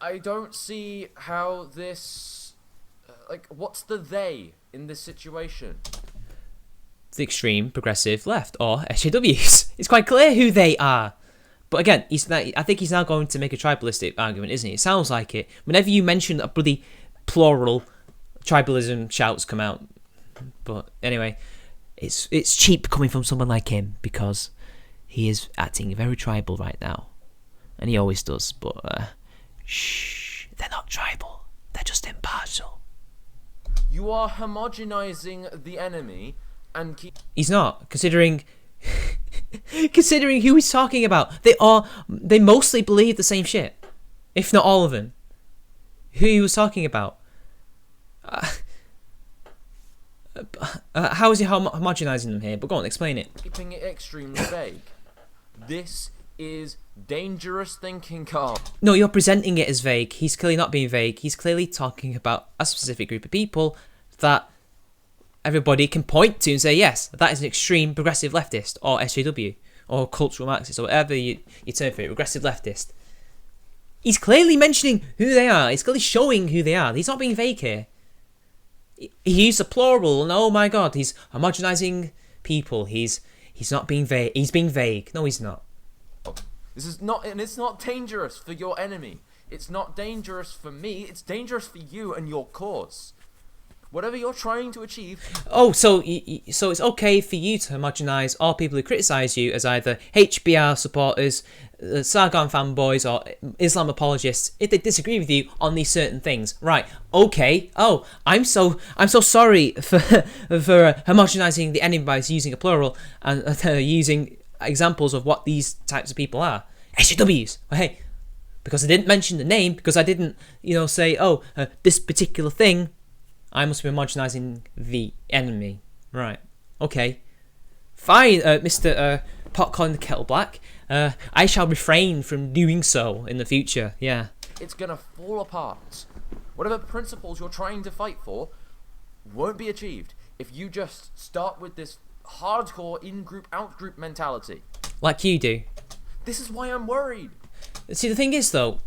I don't see how this... what's the they in this situation? The extreme progressive left, or SJWs. It's quite clear who they are. But again, I think he's now going to make a tribalistic argument, isn't he? It sounds like it. Whenever you mention a bloody plural, tribalism shouts come out. But anyway, it's cheap coming from someone like him, because he is acting very tribal right now. And he always does, but shh, they're not tribal. They're just impartial. You are homogenizing the enemy and He's not, considering who he's talking about. They mostly believe the same shit, if not all of them. Who he was talking about. How is he homogenizing them here? But go on, explain it. Keeping it extremely vague. This is dangerous thinking, Carl. No, you're presenting it as vague. He's clearly not being vague. He's clearly talking about a specific group of people that everybody can point to and say, yes, that is an extreme progressive leftist, or SJW, or cultural Marxist, or whatever you term for it, regressive leftist. He's clearly mentioning who they are. He's clearly showing who they are. He's not being vague here. He used a plural, and oh my god, he's homogenizing people. He's not being vague. He's being vague. No, he's not. This is not, and it's not dangerous for your enemy. It's not dangerous for me. It's dangerous for you and your cause. Whatever you're trying to achieve. Oh, so it's okay for you to homogenize all people who criticize you as either HBR supporters, Sargon fanboys, or Islam apologists if they disagree with you on these certain things, right? Okay. Oh, I'm so sorry for homogenizing the enemy by using a plural and using examples of what these types of people are. SJWs. Well, hey, because I didn't mention the name, because I didn't, say, this particular thing, I must be homogenizing the enemy. Right. Okay. Fine, Mr. Pot calling the kettle black. I shall refrain from doing so in the future. Yeah. It's gonna fall apart. Whatever principles you're trying to fight for won't be achieved if you just start with this hardcore in-group, out-group mentality. Like you do. This is why I'm worried. See, the thing is, though,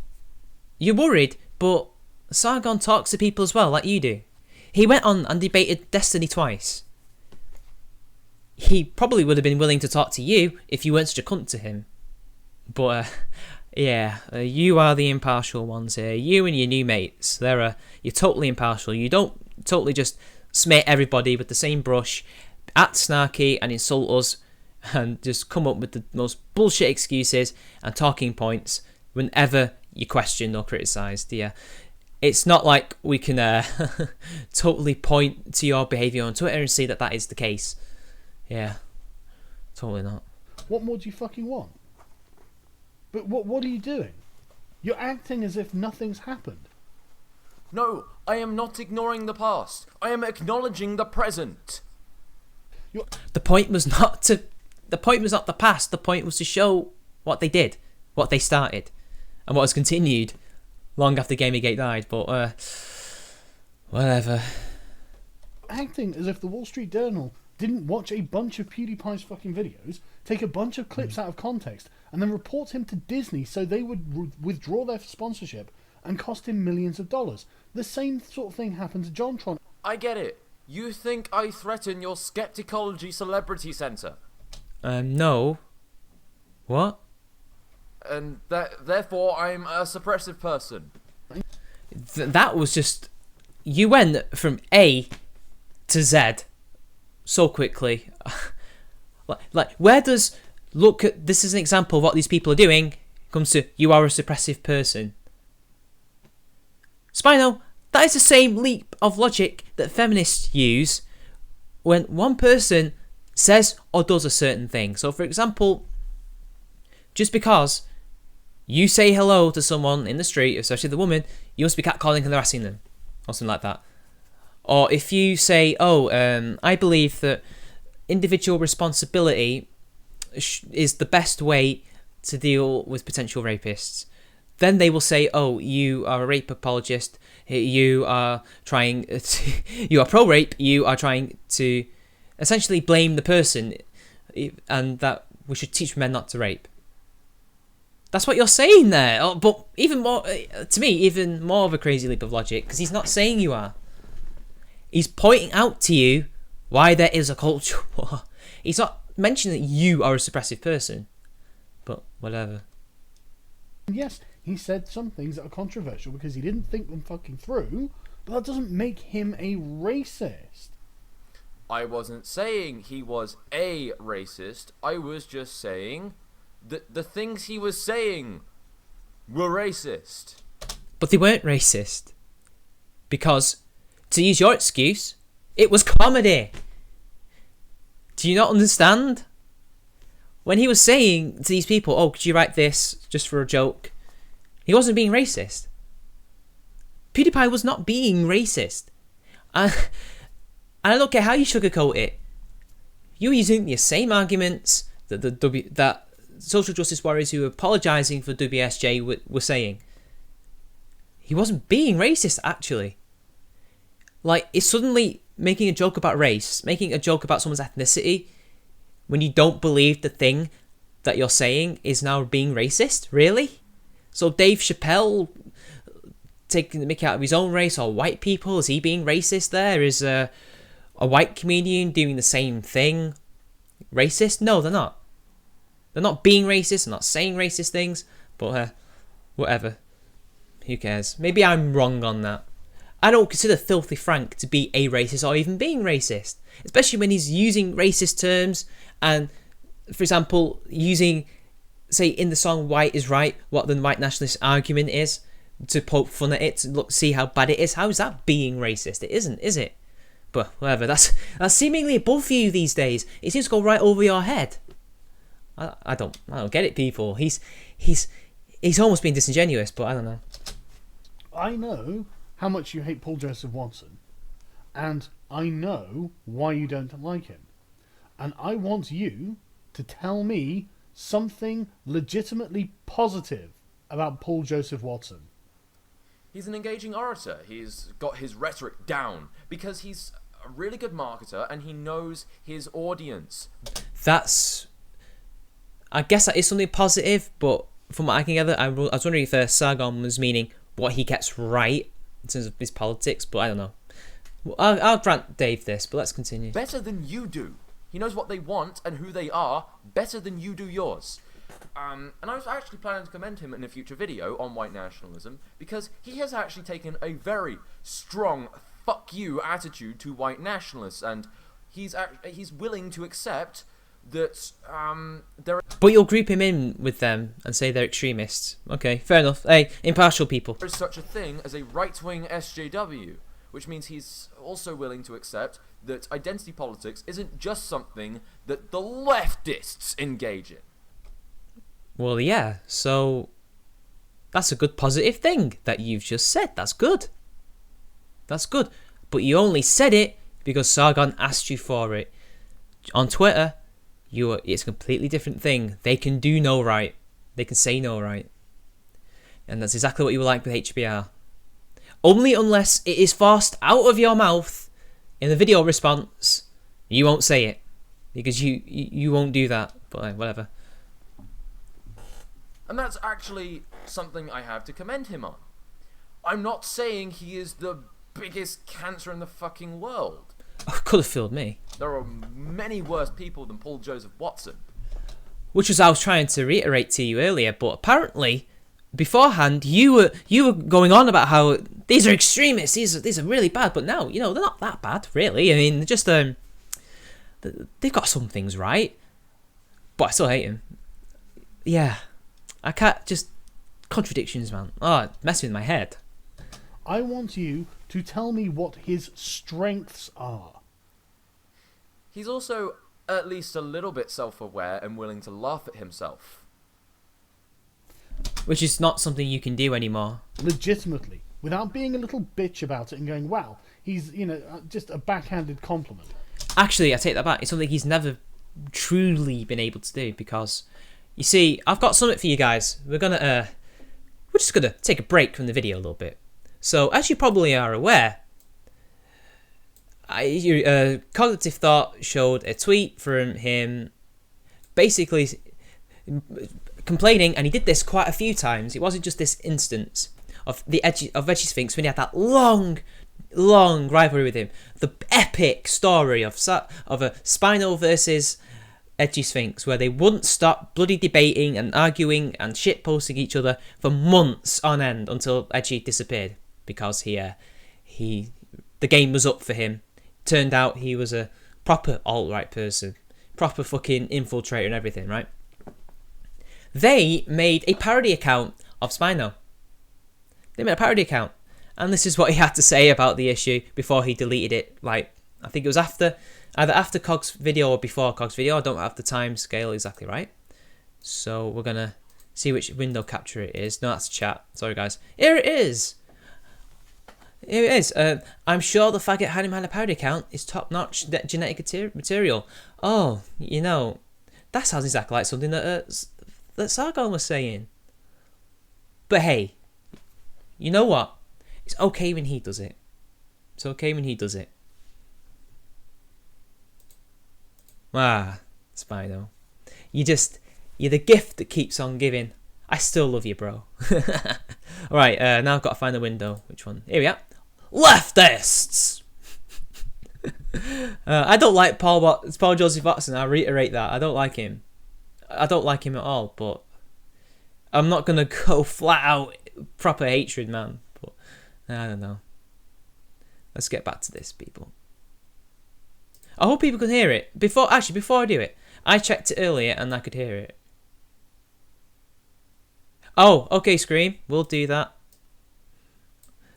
you're worried, but Sargon talks to people as well, like you do. He went on and debated Destiny twice. He probably would have been willing to talk to you if you weren't such a cunt to him. But, you are the impartial ones here. You and your new mates, you're totally impartial. You don't totally just smear everybody with the same brush, act snarky and insult us, and just come up with the most bullshit excuses and talking points whenever you're questioned or criticised. Yeah. It's not like we can totally point to your behaviour on Twitter and see that is the case. Yeah, totally not. What more do you fucking want? But what are you doing? You're acting as if nothing's happened. No, I am not ignoring the past. I am acknowledging the present. The point was not the past. The point was to show what they did, what they started, and what has continued long after Gamergate died. But whatever. Acting as if the Wall Street Journal didn't watch a bunch of PewDiePie's fucking videos, take a bunch of clips out of context, and then report him to Disney so they would withdraw their sponsorship and cost him millions of dollars. The same sort of thing happened to JonTron. I get it. You think I threaten your Skepticology Celebrity Centre? No. What? And therefore I'm a suppressive person. That was just... You went from A to Z so quickly. like, where does... Look at... This is an example of what these people are doing. Comes to, you are a suppressive person. Spino, that is the same leap of logic that feminists use when one person says or does a certain thing. So, for example, just because you say hello to someone in the street, especially the woman, you must be catcalling and harassing them, or something like that. Or if you say, I believe that individual responsibility is the best way to deal with potential rapists, then they will say, you are a rape apologist, you are trying to, you are pro-rape, you are trying to essentially blame the person, and that we should teach men not to rape. That's what you're saying there. But even more, to me, even more of a crazy leap of logic, because he's not saying you are. He's pointing out to you why there is a culture war. He's not mentioning that you are a suppressive person. But whatever. Yes, he said some things that are controversial because he didn't think them fucking through, but that doesn't make him a racist. I wasn't saying he was a racist. I was just saying that the things he was saying were racist. But they weren't racist. Because, to use your excuse, it was comedy. Do you not understand? When he was saying to these people, could you write this just for a joke? He wasn't being racist. PewDiePie was not being racist. And I don't care how you sugarcoat it. You're using the same arguments that social justice warriors who were apologising for WSJ were saying. He wasn't being racist, actually. Like, it's suddenly making a joke about race, making a joke about someone's ethnicity, when you don't believe the thing that you're saying is now being racist? Really? So Dave Chappelle taking the mickey out of his own race, or white people, is he being racist there? Is a white comedian doing the same thing racist? No, they're not. They're not being racist, they're not saying racist things, but whatever. Who cares? Maybe I'm wrong on that. I don't consider Filthy Frank to be a racist or even being racist, especially when he's using racist terms and, for example, using, say, in the song White is Right, what the white nationalist argument is, to poke fun at it, to see how bad it is. How is that being racist? It isn't, is it? But whatever, that's seemingly above you these days. It seems to go right over your head. I don't get it, people. He's almost being disingenuous, but I don't know. I know how much you hate Paul Joseph Watson, and I know why you don't like him. And I want you to tell me something legitimately positive about Paul Joseph Watson. He's an engaging orator. He's got his rhetoric down because he's a really good marketer and he knows his audience. I guess that is something positive, but from what I can gather, I was wondering if Sargon was meaning what he gets right in terms of his politics, but I don't know. I'll grant Dave this, but let's continue. Better than you do. He knows what they want and who they are better than you do yours. And I was actually planning to commend him in a future video on white nationalism because he has actually taken a very strong fuck you attitude to white nationalists, and he's willing to accept that there But you'll group him in with them and say they're extremists. Okay, fair enough. Hey, impartial people. is such a thing as a right-wing SJW, which means he's also willing to accept that identity politics isn't just something that the leftists engage in. Well, yeah, so that's a good positive thing that you've just said. That's good. That's good. But you only said it because Sargon asked you for it. On Twitter, it's a completely different thing. They can do no right. They can say no right. And that's exactly what you were like with HBR. Only unless it is forced out of your mouth in the video response, you won't say it. Because you won't do that. But whatever. And that's actually something I have to commend him on. I'm not saying he is the biggest cancer in the fucking world. Could have fooled me. There are many worse people than Paul Joseph Watson. Which was I was trying to reiterate to you earlier, but apparently beforehand you were going on about how these are extremists, these are really bad, but now, they're not that bad, really. I mean, just they've got some things right, but I still hate him. Yeah, I can't, just contradictions, man. Oh, it's messing with my head. I want you to tell me what his strengths are. He's also at least a little bit self-aware and willing to laugh at himself. Which is not something you can do anymore. Legitimately. Without being a little bitch about it and going, wow, he's, just a backhanded compliment. Actually, I take that back. It's something he's never truly been able to do because, you see, I've got something for you guys. We're just gonna take a break from the video a little bit. So, as you probably are aware, Cognitive Thought showed a tweet from him basically complaining, and he did this quite a few times. It wasn't just this instance of Veggie Sphinx when he had that long rivalry with him. The epic story of a Spino versus Edgy Sphinx, where they wouldn't stop bloody debating and arguing and shitposting each other for months on end until Edgy disappeared because the game was up for him. Turned out he was a proper alt-right person, proper fucking infiltrator and everything, right? They made a parody account of Spino. They made a parody account, and this is what he had to say about the issue before he deleted it. Like, I think it was either after Cog's video or before Cog's video. I don't have the time scale exactly right. So we're gonna see which window capture it is. No, that's chat. Sorry, guys. Here it is. Here it is. I'm sure the faggot had him had a parody account is top-notch genetic material. Oh, that sounds exactly like something that Sargon was saying. But hey, you know what? It's okay when he does it. It's okay when he does it. Spino. You're the gift that keeps on giving. I still love you, bro. Alright, now I've got to find the window. Which one? Here we are. Leftists! I don't like Paul Joseph Watson. I reiterate that. I don't like him. I don't like him at all, but I'm not going to go flat out proper hatred, man. But I don't know. Let's get back to this, people. I hope people can hear it. Before I do it, I checked it earlier and I could hear it. Oh, okay, Scream. We'll do that.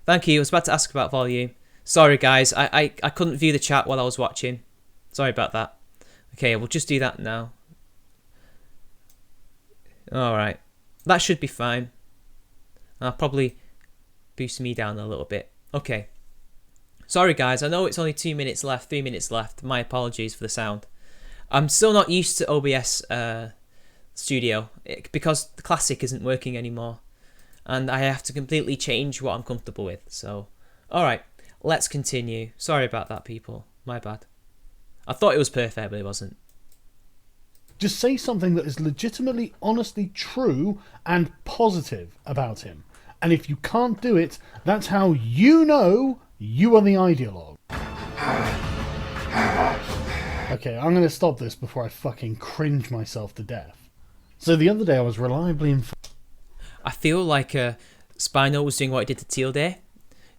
Thank you. I was about to ask about volume. Sorry, guys. I couldn't view the chat while I was watching. Sorry about that. Okay, we'll just do that now. Alright. That should be fine. I'll probably boost me down a little bit. Okay. Sorry, guys. I know it's only 2 minutes left, 3 minutes left. My apologies for the sound. I'm still not used to OBS Studio because the Classic isn't working anymore. And I have to completely change what I'm comfortable with. So, alright. Let's continue. Sorry about that, people. My bad. I thought it was perfect, but it wasn't. Just say something that is legitimately, honestly true and positive about him. And if you can't do it, that's how you know you are the ideologue. Okay, I'm going to stop this before I fucking cringe myself to death. So the other day I was reliably informed. I feel like Spino was doing what he did to Teal Day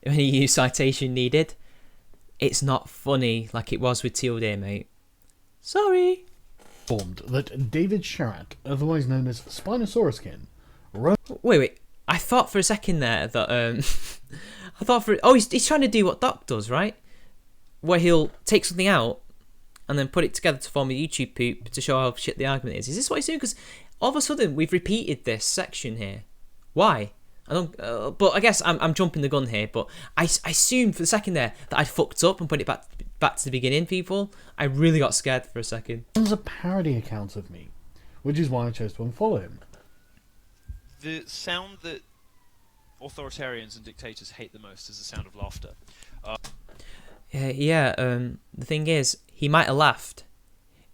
when he used citation needed. It's not funny like it was with Teal Day, mate. Sorry. That David Sherratt, otherwise known as Spinosauruskin, wrote... Wait. I thought for a second there that he's trying to do what Doc does, right? Where he'll take something out and then put it together to form a YouTube poop to show how shit the argument is. Is this what he's doing? Because all of a sudden we've repeated this section here. Why? I don't. But I guess I'm jumping the gun here. But I assumed for a second there that I'd fucked up and put it back to the beginning. People, I really got scared for a second. There's a parody account of me, which is why I chose to unfollow him. The sound that authoritarians and dictators hate the most is the sound of laughter. The thing is, he might have laughed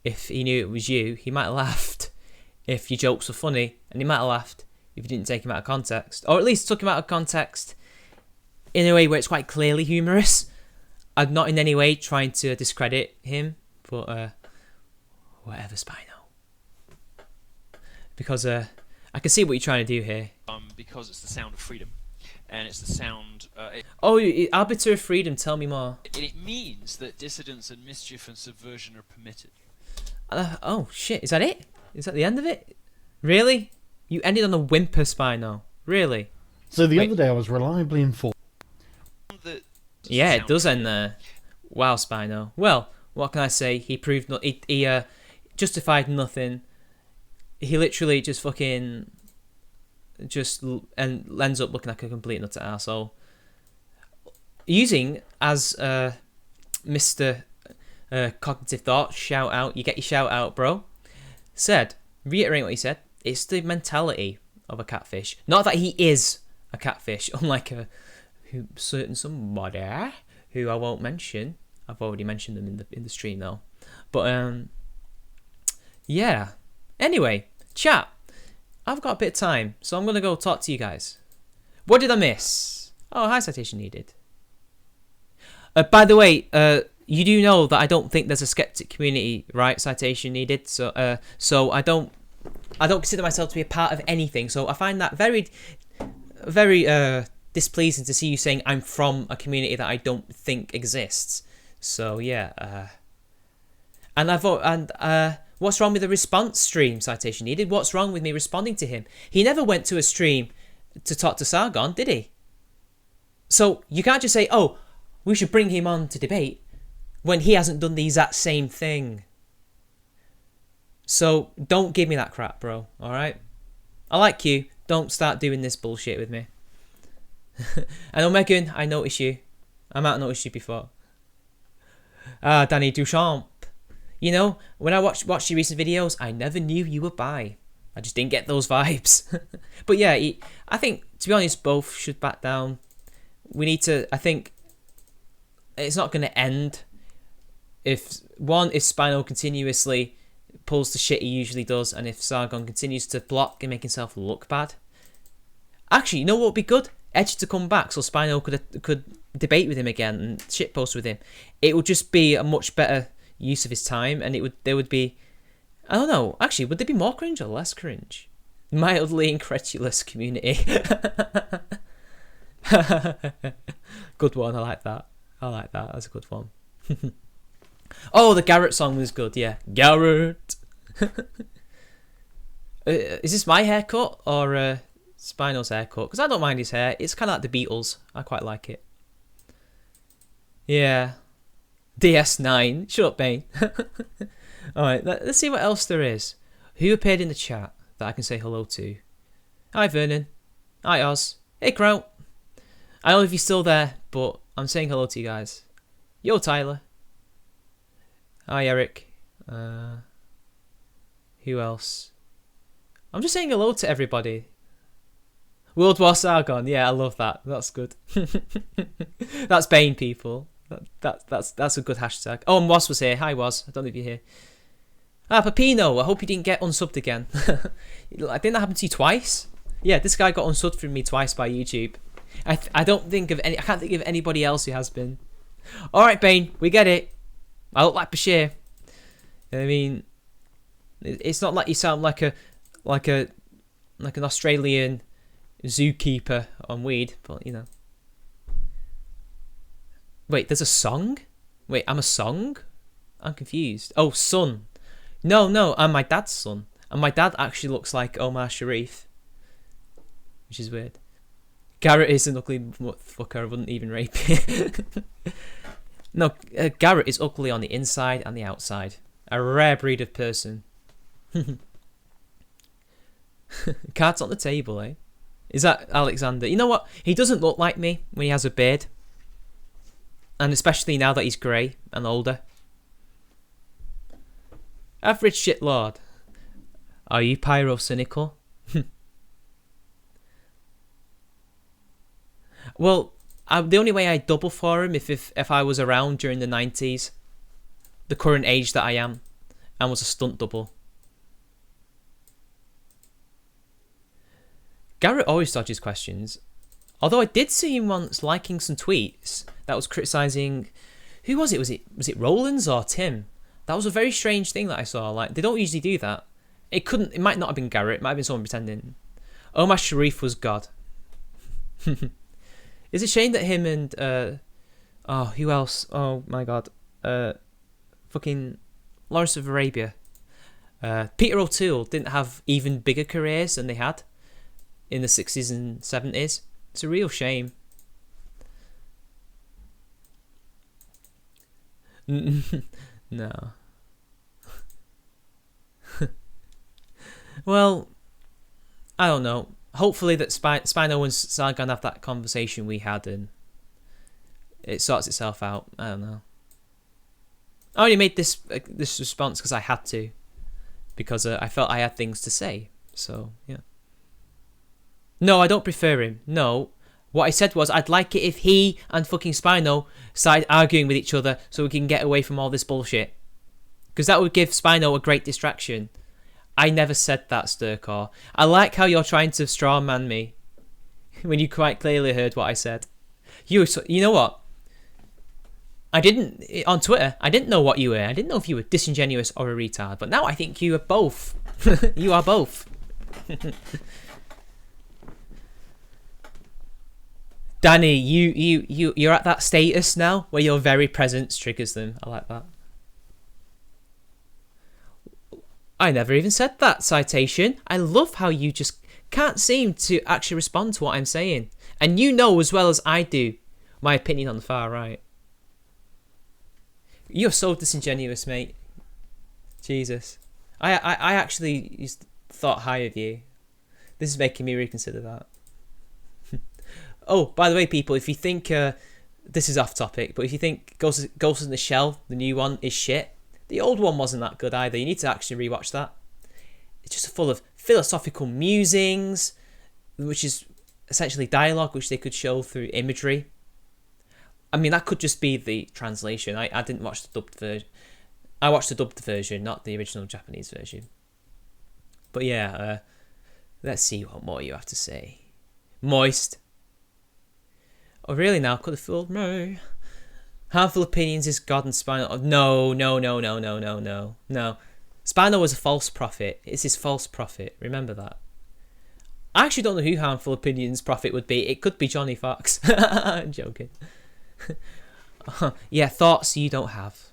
if he knew it was you. He might have laughed if your jokes were funny, and he might have laughed if you didn't take him out of context, or at least took him out of context in a way where it's quite clearly humorous. I'm not in any way trying to discredit him, but whatever, Spino. Because I can see what you're trying to do here. Because it's the sound of freedom, and it's the sound. Arbiter of freedom. Tell me more. It means that dissidence and mischief and subversion are permitted. Oh shit! Is that it? Is that the end of it? Really? You ended on a whimper, Spino. Really? So the other day I was reliably informed. Yeah, it does end there. Wow, Spino. Well, what can I say? He proved he justified nothing. He literally just fucking ends up looking like a complete nutter arsehole. Using as Mr. Cognitive Thought shout out, you get your shout out, bro. Reiterating what he said, it's the mentality of a catfish. Not that he is a catfish, unlike certain somebody who I won't mention. I've already mentioned them in the stream though. But yeah. Anyway, chat. I've got a bit of time, so I'm gonna go talk to you guys. What did I miss? Oh, hi, citation needed. By the way, you do know that I don't think there's a skeptic community, right? Citation needed. So I don't consider myself to be a part of anything. So I find that very, very displeasing to see you saying I'm from a community that I don't think exists. So yeah. What's wrong with the response stream? Citation needed. What's wrong with me responding to him? He never went to a stream to talk to Sargon, did he? So you can't just say, oh, we should bring him on to debate when he hasn't done the exact same thing. So don't give me that crap, bro. All right? I like you. Don't start doing this bullshit with me. And Megan, I noticed you. I might have noticed you before. Danny Duchamp. You know, when I watched your recent videos, I never knew you were bi. I just didn't get those vibes. But yeah, I think, to be honest, both should back down. We need to, I think, it's not going to end if Spino continuously pulls the shit he usually does, and if Sargon continues to block and make himself look bad. Actually, you know what would be good? Edge to come back so Spino could debate with him again and shitpost with him. It would just be a much better use of his time, and there would be, I don't know, actually, would there be more cringe or less cringe? Mildly incredulous community. Good one, I like that. That's a good one. Oh, the Garrett song was good, yeah. Garrett! Is this my haircut or Spino's haircut? Because I don't mind his hair. It's kind of like the Beatles. I quite like it. Yeah. DS9. Shut up, Bane. Alright, let's see what else there is. Who appeared in the chat that I can say hello to? Hi, Vernon. Hi, Oz. Hey, Kraut. I don't know if you're still there, but I'm saying hello to you guys. Yo, Tyler. Hi, Eric. Who else? I'm just saying hello to everybody. World War Sargon. Yeah, I love that. That's good. That's Bane, people. That's a good hashtag. Oh, and Was was here. Hi, Was. I don't know if you're here. Ah, Pepino. I hope you didn't get unsubbed again. I think that happened to you twice. Yeah, this guy got unsubbed from me twice by YouTube. I can't think of anybody else who has been. All right, Bane, we get it. I look like Bashir. I mean, it's not like you sound like an Australian zookeeper on weed, but you know. Wait, there's a song? Wait, I'm a song? I'm confused. Oh, son. No, I'm my dad's son. And my dad actually looks like Omar Sharif. Which is weird. Garrett is an ugly fucker. I wouldn't even rape him. No, Garrett is ugly on the inside and the outside. A rare breed of person. Cards on the table, eh? Is that Alexander? You know what? He doesn't look like me when he has a beard. And especially now that he's grey and older. Average shitlord. Are you pyrocynical? Well, the only way I'd double for him if I was around during the 90s, the current age that I am, and was a stunt double. Garrett always dodges questions. Although I did see him once liking some tweets that was criticising... Who was it? Was it Rollins or Tim? That was a very strange thing that I saw. Like, they don't usually do that. It might not have been Garrett. It might have been someone pretending. Omar Sharif was God. It's a shame that him and... who else? Oh, my God. Fucking Lawrence of Arabia. Peter O'Toole didn't have even bigger careers than they had in the 60s and 70s. It's a real shame. No. Well, I don't know. Hopefully that Spino and Sargon have that conversation we had and it sorts itself out. I don't know. I only made this response because I had to. Because I felt I had things to say. So, yeah. No, I don't prefer him. No. What I said was I'd like it if he and fucking Spino started arguing with each other so we can get away from all this bullshit. Because that would give Spino a great distraction. I never said that, Sturkor. I like how you're trying to strawman me when you quite clearly heard what I said. You know what? On Twitter, I didn't know what you were. I didn't know if you were disingenuous or a retard. But now I think you are both. You are both. Danny, you're at that status now where your very presence triggers them. I like that. I never even said that, Citation. I love how you just can't seem to actually respond to what I'm saying. And you know as well as I do my opinion on the far right. You're so disingenuous, mate. Jesus. I actually thought high of you. This is making me reconsider that. Oh, by the way, people, if you think... this is off topic, but if you think Ghost in the Shell, the new one, is shit, the old one wasn't that good either. You need to actually rewatch that. It's just full of philosophical musings, which is essentially dialogue, which they could show through imagery. I mean, that could just be the translation. I didn't watch the dubbed version. I watched the dubbed version, not the original Japanese version. But yeah, let's see what more you have to say. Moist. Oh, really now? Could have fooled me. Harmful Opinions is God and Spino. Oh, no. Spino was a false prophet. It's his false prophet. Remember that. I actually don't know who Harmful Opinions' prophet would be. It could be Johnny Fox. I'm joking. Yeah, thoughts you don't have.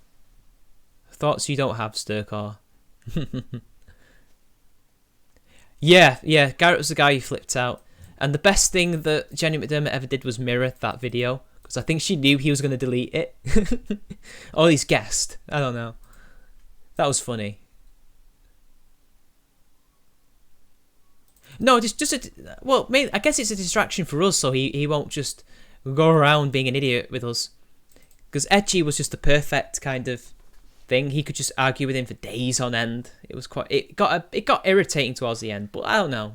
Thoughts you don't have, Sturkar. Yeah, Garrett was the guy who flipped out. And the best thing that Jenny McDermott ever did was mirror that video. Because I think she knew he was going to delete it. Or at least guessed. I don't know. That was funny. No, well, I guess it's a distraction for us, so he won't just go around being an idiot with us. Because Etchy was just the perfect kind of thing. He could just argue with him for days on end. It got irritating towards the end, but I don't know.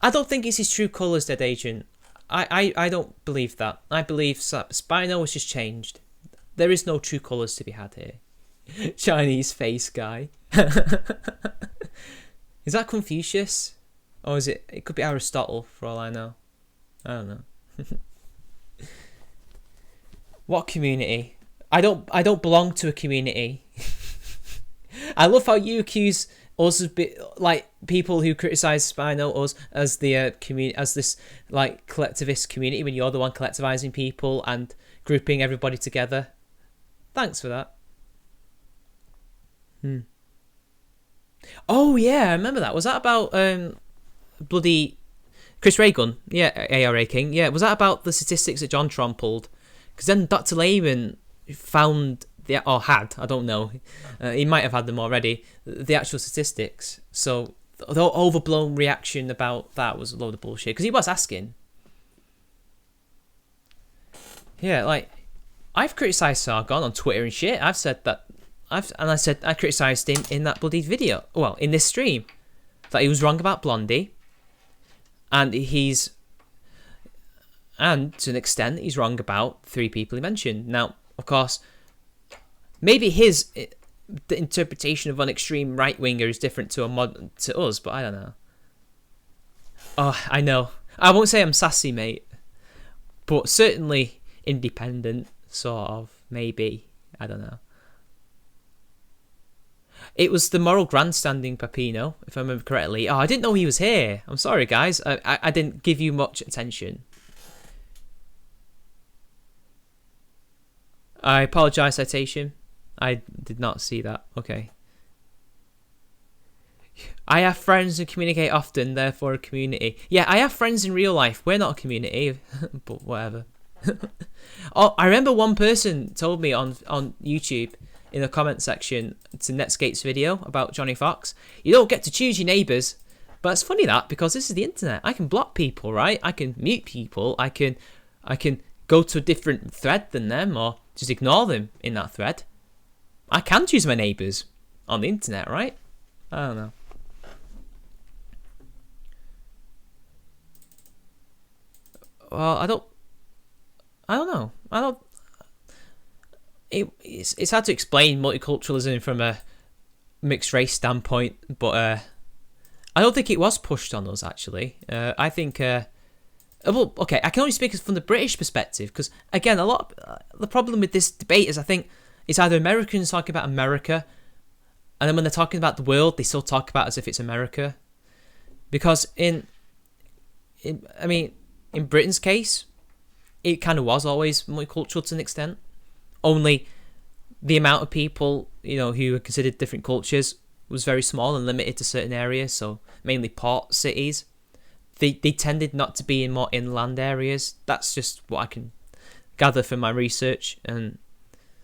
I don't think it's his true colours, Dead Agent. I don't believe that. I believe Spino was just changed. There is no true colours to be had here. Chinese face guy. Is that Confucius? Or is it? It could be Aristotle, for all I know. I don't know. What community? I don't belong to a community. I love how you accuse us of like people who criticize Spino us as the community, as this like collectivist community, when you're the one collectivizing people and grouping everybody together. Thanks for that. Oh yeah, I remember that. Was that about bloody Chris Raygun? Yeah, ARA King. Yeah, was that about the statistics that John trampled? Because then Dr. Lehman found I don't know. He might have had them already. The actual statistics. So the overblown reaction about that was a load of bullshit. Because he was asking. Yeah, like I've criticised Sargon on Twitter and shit. I've said that. I criticised him in that bloody video. Well, in this stream, that he was wrong about Blondie, and to an extent, he's wrong about 3 people he mentioned. Now, of course, maybe the interpretation of an extreme right winger is different to us, but I don't know. Oh, I know. I won't say I'm sassy, mate, but certainly independent, sort of, maybe. I don't know. It was the moral grandstanding Peppino, if I remember correctly. Oh, I didn't know he was here. I'm sorry, guys. I didn't give you much attention. I apologise, Citation. I did not see that. Okay. I have friends who communicate often, therefore a community. Yeah, I have friends in real life. We're not a community, but whatever. Oh, I remember one person told me on YouTube in the comment section to Netscape's video about Johnny Fox, you don't get to choose your neighbours. But it's funny that, because this is the internet. I can block people, right? I can mute people. I can go to a different thread than them, or just ignore them in that thread. I can choose my neighbours on the internet, right? I don't know. Well, I don't know. It's hard to explain multiculturalism from a mixed race standpoint, but I don't think it was pushed on us, actually. I think, well, okay, I can only speak from the British perspective, because, again, the problem with this debate is I think it's either Americans talking about America, and then when they're talking about the world, they still talk about it as if it's America. Because in Britain's case, it kind of was always multicultural to an extent. Only the amount of people, who are considered different cultures was very small and limited to certain areas, so mainly port cities. They tended not to be in more inland areas. That's just what I can gather from my research. And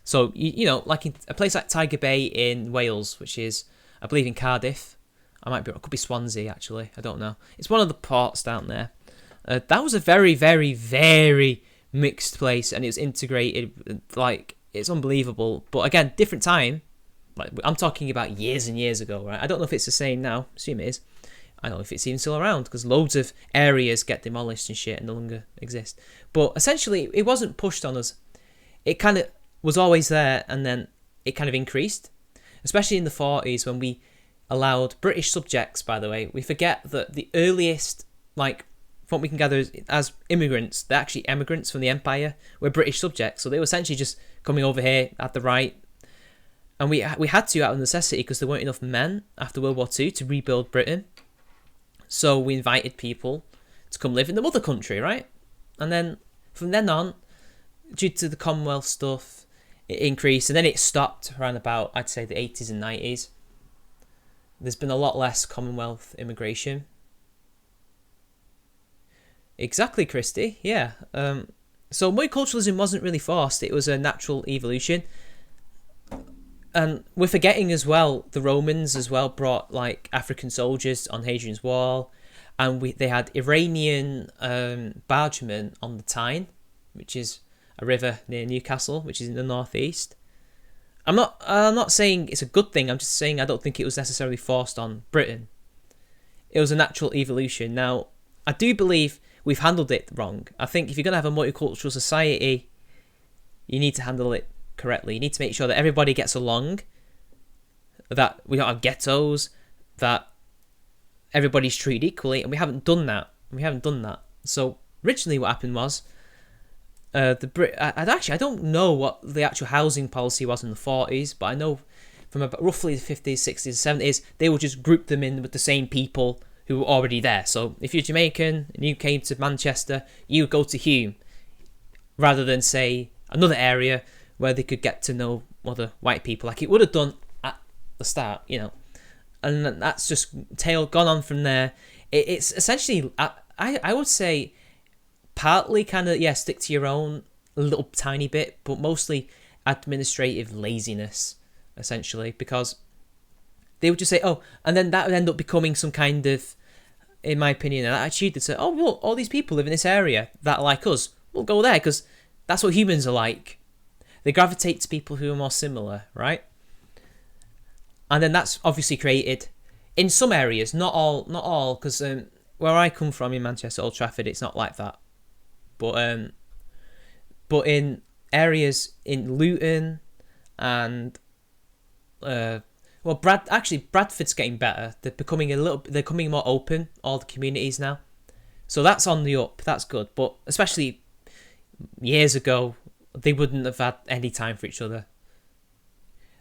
so, like in a place like Tiger Bay in Wales, which is, I believe, in Cardiff. It could be Swansea, actually. I don't know. It's one of the ports down there. That was a very, very, very mixed place, and it was integrated. Like, it's unbelievable. But again, different time. Like, I'm talking about years and years ago, right? I don't know if it's the same now. Assume it is. I don't know if it's even still around, because loads of areas get demolished and shit and no longer exist. But essentially, it wasn't pushed on us. It kind of was always there, and then it kind of increased, especially in the 40s when we allowed British subjects, by the way. We forget that the earliest, like, from what we can gather as immigrants, they're actually emigrants from the empire, were British subjects. So they were essentially just coming over here at the right. And we had to out of necessity because there weren't enough men after World War II to rebuild Britain. So we invited people to come live in the mother country, right? And then from then on, due to the Commonwealth stuff, it increased. And then it stopped around about, I'd say, the 80s and 90s. There's been a lot less Commonwealth immigration. Exactly, Christy. Yeah. So multiculturalism wasn't really forced. It was a natural evolution. And we're forgetting as well, the Romans as well brought like African soldiers on Hadrian's Wall. And they had Iranian bargemen on the Tyne, which is a river near Newcastle, which is in the northeast. I'm not saying it's a good thing. I'm just saying I don't think it was necessarily forced on Britain. It was a natural evolution. Now, I do believe we've handled it wrong. I think if you're going to have a multicultural society, you need to handle it correctly. You need to make sure that everybody gets along, that we don't have ghettos, that everybody's treated equally, and we haven't done that. So originally what happened was, I don't know what the actual housing policy was in the 40s, but I know from about roughly the 50s, 60s, 70s, they would just group them in with the same people who were already there. So if you're Jamaican and you came to Manchester, you would go to Hume, rather than, say, another area where they could get to know other white people, like it would have done at the start, you know. And that's just gone on from there. It's essentially, I would say, partly kind of, stick to your own a little tiny bit, but mostly administrative laziness, essentially, because they would just say, oh, and then that would end up becoming some kind of, in my opinion, an attitude that say, oh, well, all these people live in this area that are like us, we'll go there because that's what humans are like. They gravitate to people who are more similar, right? And then that's obviously created in some areas, not all, because where I come from in Manchester, Old Trafford, it's not like that. But in areas in Luton and Bradford's getting better. They're becoming more open, all the communities now. So that's on the up. That's good. But especially years ago, they wouldn't have had any time for each other.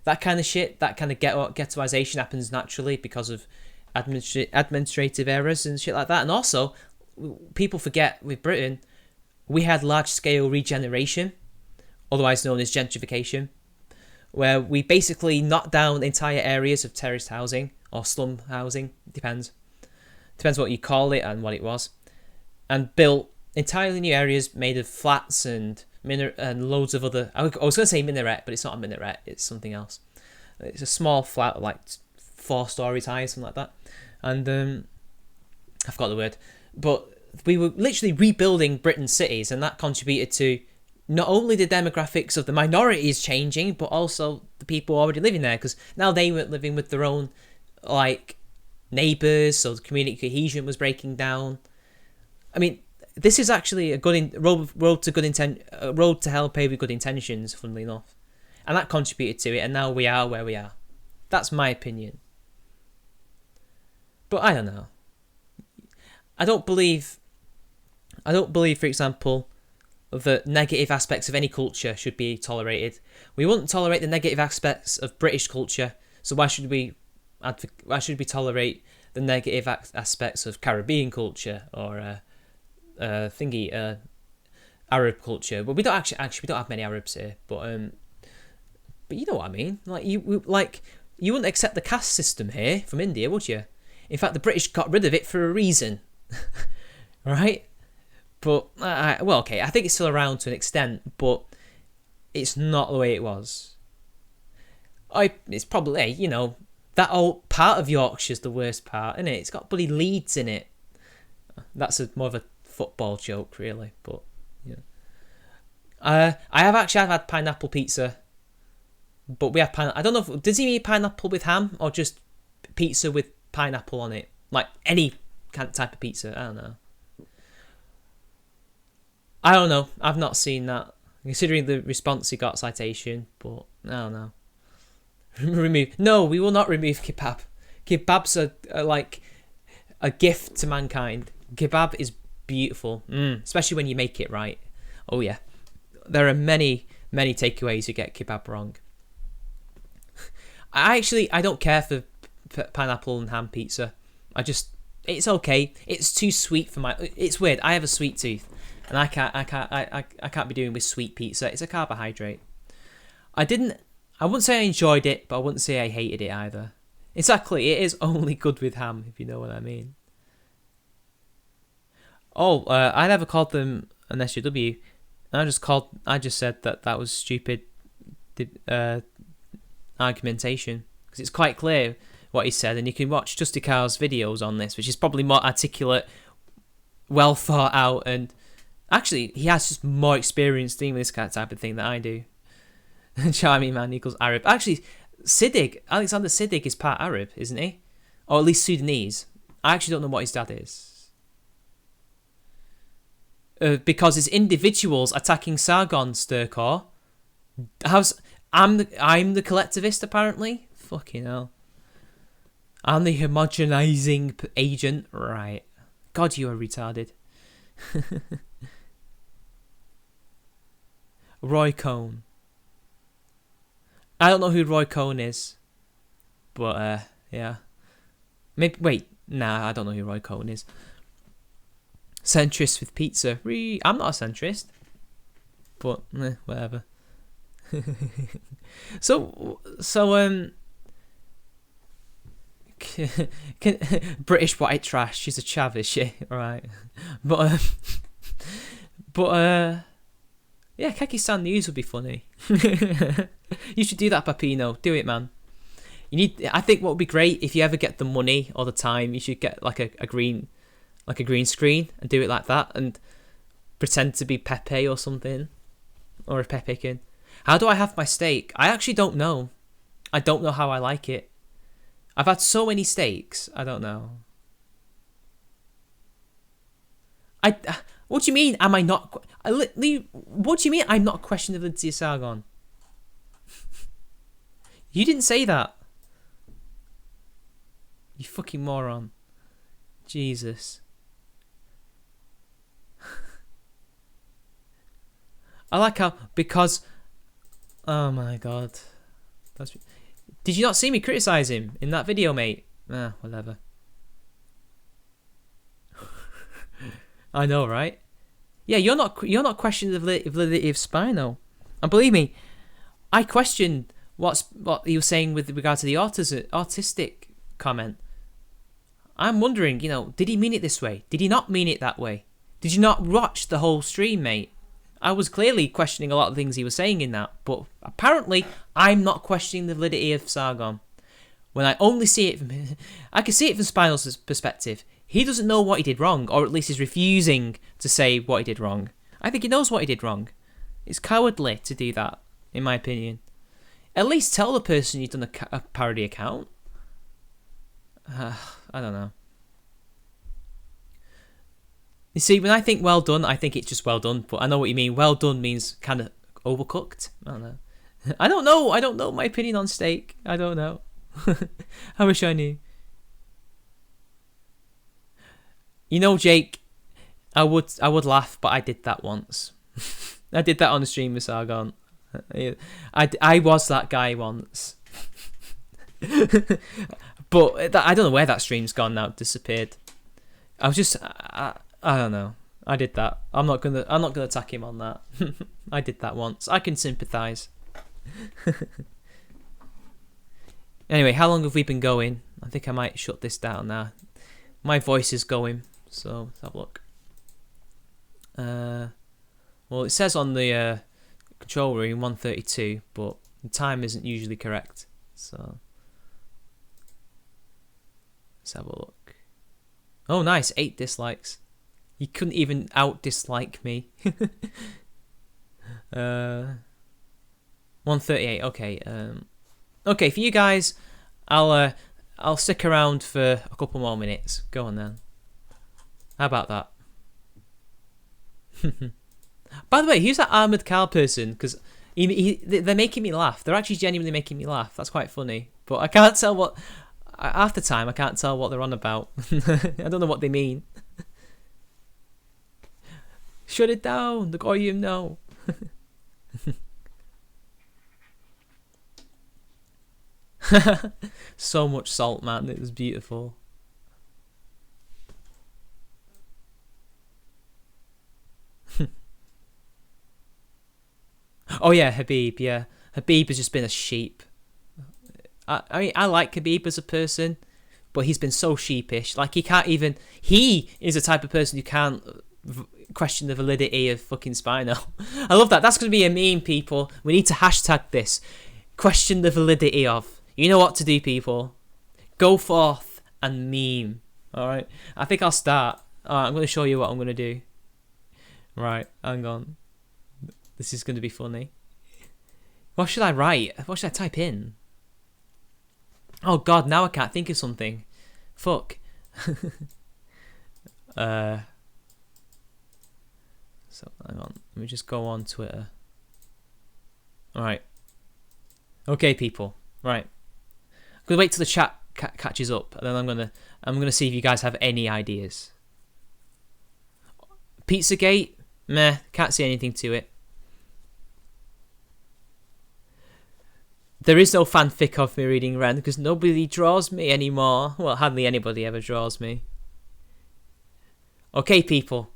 That kind of shit, that kind of ghettoization happens naturally because of administrative errors and shit like that. And also, people forget with Britain, we had large-scale regeneration, otherwise known as gentrification, where we basically knocked down entire areas of terraced housing or slum housing, depends what you call it and what it was, and built entirely new areas made of flats and loads of other. I was going to say minaret, but it's not a minaret. It's something else. It's a small flat, like 4 stories high, something like that. And I forgot the word, but we were literally rebuilding Britain's cities, and that contributed to not only the demographics of the minorities changing, but also the people already living there, because now they were living with their own like neighbours, so the community cohesion was breaking down. I mean, this is actually a good road to hell paved with good intentions, funnily enough, and that contributed to it. And now we are where we are. That's my opinion. But I don't know. I don't believe, for example, that negative aspects of any culture should be tolerated. We wouldn't tolerate the negative aspects of British culture, so why should we tolerate the negative aspects of Caribbean culture or Arab culture? Well, we don't actually we don't have many Arabs here, but you know what I mean. Like you wouldn't accept the caste system here from India, would you? In fact, the British got rid of it for a reason, right? But okay, I think it's still around to an extent, but it's not the way it was. It's probably, that old part of Yorkshire's the worst part, isn't it? It's got bloody Leeds in it. That's more of a football joke, really, but yeah. I have had pineapple pizza, but we have pineapple. I don't know. Does he mean pineapple with ham or just pizza with pineapple on it? Like any kind of type of pizza? I don't know. I've not seen that. Considering the response he got, citation, but I don't know. Remove. No, we will not remove kebab. Kebabs are like a gift to mankind. Kebab is beautiful, especially when you make it right. Oh yeah, there are many takeaways who get kebab wrong. I don't care for pineapple and ham pizza. It's okay. It's too sweet for it's weird. I have a sweet tooth, and I can't be doing with sweet pizza. It's a carbohydrate. I wouldn't say I enjoyed it, but I wouldn't say I hated it either. Exactly, it is only good with ham, if you know what I mean. Oh, I never called them an SJW. I just said that was stupid argumentation, because it's quite clear what he said, and you can watch Justicar's videos on this, which is probably more articulate, well thought out, and actually he has just more experience dealing with this kind of type of thing than I do. Charming man equals Arab. Actually, Alexander Siddig is part Arab, isn't he? Or at least Sudanese. I actually don't know what his dad is. Because it's individuals attacking Sargon, Sturkor. I'm the collectivist, apparently? Fucking hell. I'm the homogenizing agent. Right. God, you are retarded. Roy Cohn. I don't know who Roy Cohn is. But, yeah. Maybe, wait. Nah, I don't know who Roy Cohn is. Centrist with pizza. I'm not a centrist. But, whatever. So, British white trash. She's a chav, is she? Right. But, yeah, Kekistan News would be funny. You should do that, Papino. Do it, man. I think what would be great, if you ever get the money or the time, you should get like a green screen and do it like that, and pretend to be Pepe or something, or a Pepekin. How do I have my steak? I actually don't know. I don't know how I like it. I've had so many steaks. I don't know. What do you mean? Am I not? What do you mean? I'm not questioning the validity of Sargon. You didn't say that. You fucking moron. Jesus. I like how, because, oh my god. Did you not see me criticise him in that video, mate? Whatever. I know, right? Yeah, you're not questioning the validity of Spino. And believe me, I questioned what he was saying with regard to the autistic comment. I'm wondering, did he mean it this way? Did he not mean it that way? Did you not watch the whole stream, mate? I was clearly questioning a lot of things he was saying in that, but apparently I'm not questioning the validity of Sargon. When I only see it I can see it from Spino's perspective. He doesn't know what he did wrong, or at least he's refusing to say what he did wrong. I think he knows what he did wrong. It's cowardly to do that, in my opinion. At least tell the person you've done a parody account. I don't know. You see, when I think well done, I think it's just well done. But I know what you mean. Well done means kind of overcooked. I don't know. I don't know my opinion on steak. I don't know. I wish I knew. Jake, I would laugh, but I did that once. I did that on the stream with Sargon. I was that guy once. But I don't know where that stream's gone now. Disappeared. I was just I don't know. I did that. I'm not gonna attack him on that. I did that once. I can sympathise. Anyway, how long have we been going? I think I might shut this down now. My voice is going, so let's have a look. Well, it says on the control room 1:32, but the time isn't usually correct. So let's have a look. Oh, nice, 8 dislikes. You couldn't even out-dislike me. 1:38. Okay. Okay, for you guys, I'll stick around for a couple more minutes. Go on then. How about that? By the way, who's that armoured car person? Because They're making me laugh. They're actually genuinely making me laugh. That's quite funny. But I can't tell what... Half the time, I can't tell what they're on about. I don't know what they mean. Shut it down. Look, all you know. So much salt, man. It was beautiful. Oh yeah, Habib. Yeah, Habib has just been a sheep. I mean, I like Habib as a person, but he's been so sheepish. Like, he can't even... He is the type of person who can't question the validity of fucking Spino. I love that. That's going to be a meme, people. We need to hashtag this. Question the validity of. You know what to do, people. Go forth and meme. Alright? I think I'll start. Alright, I'm going to show you what I'm going to do. Right, hang on. This is going to be funny. What should I write? What should I type in? Oh god, now I can't think of something. Fuck. So, hang on. Let me just go on Twitter. Alright. Okay, people. Right. I'm going to wait till the chat catches up, and then I'm gonna see if you guys have any ideas. Pizzagate? Meh. Can't see anything to it. There is no fanfic of me reading Ren because nobody draws me anymore. Well, hardly anybody ever draws me. Okay, people.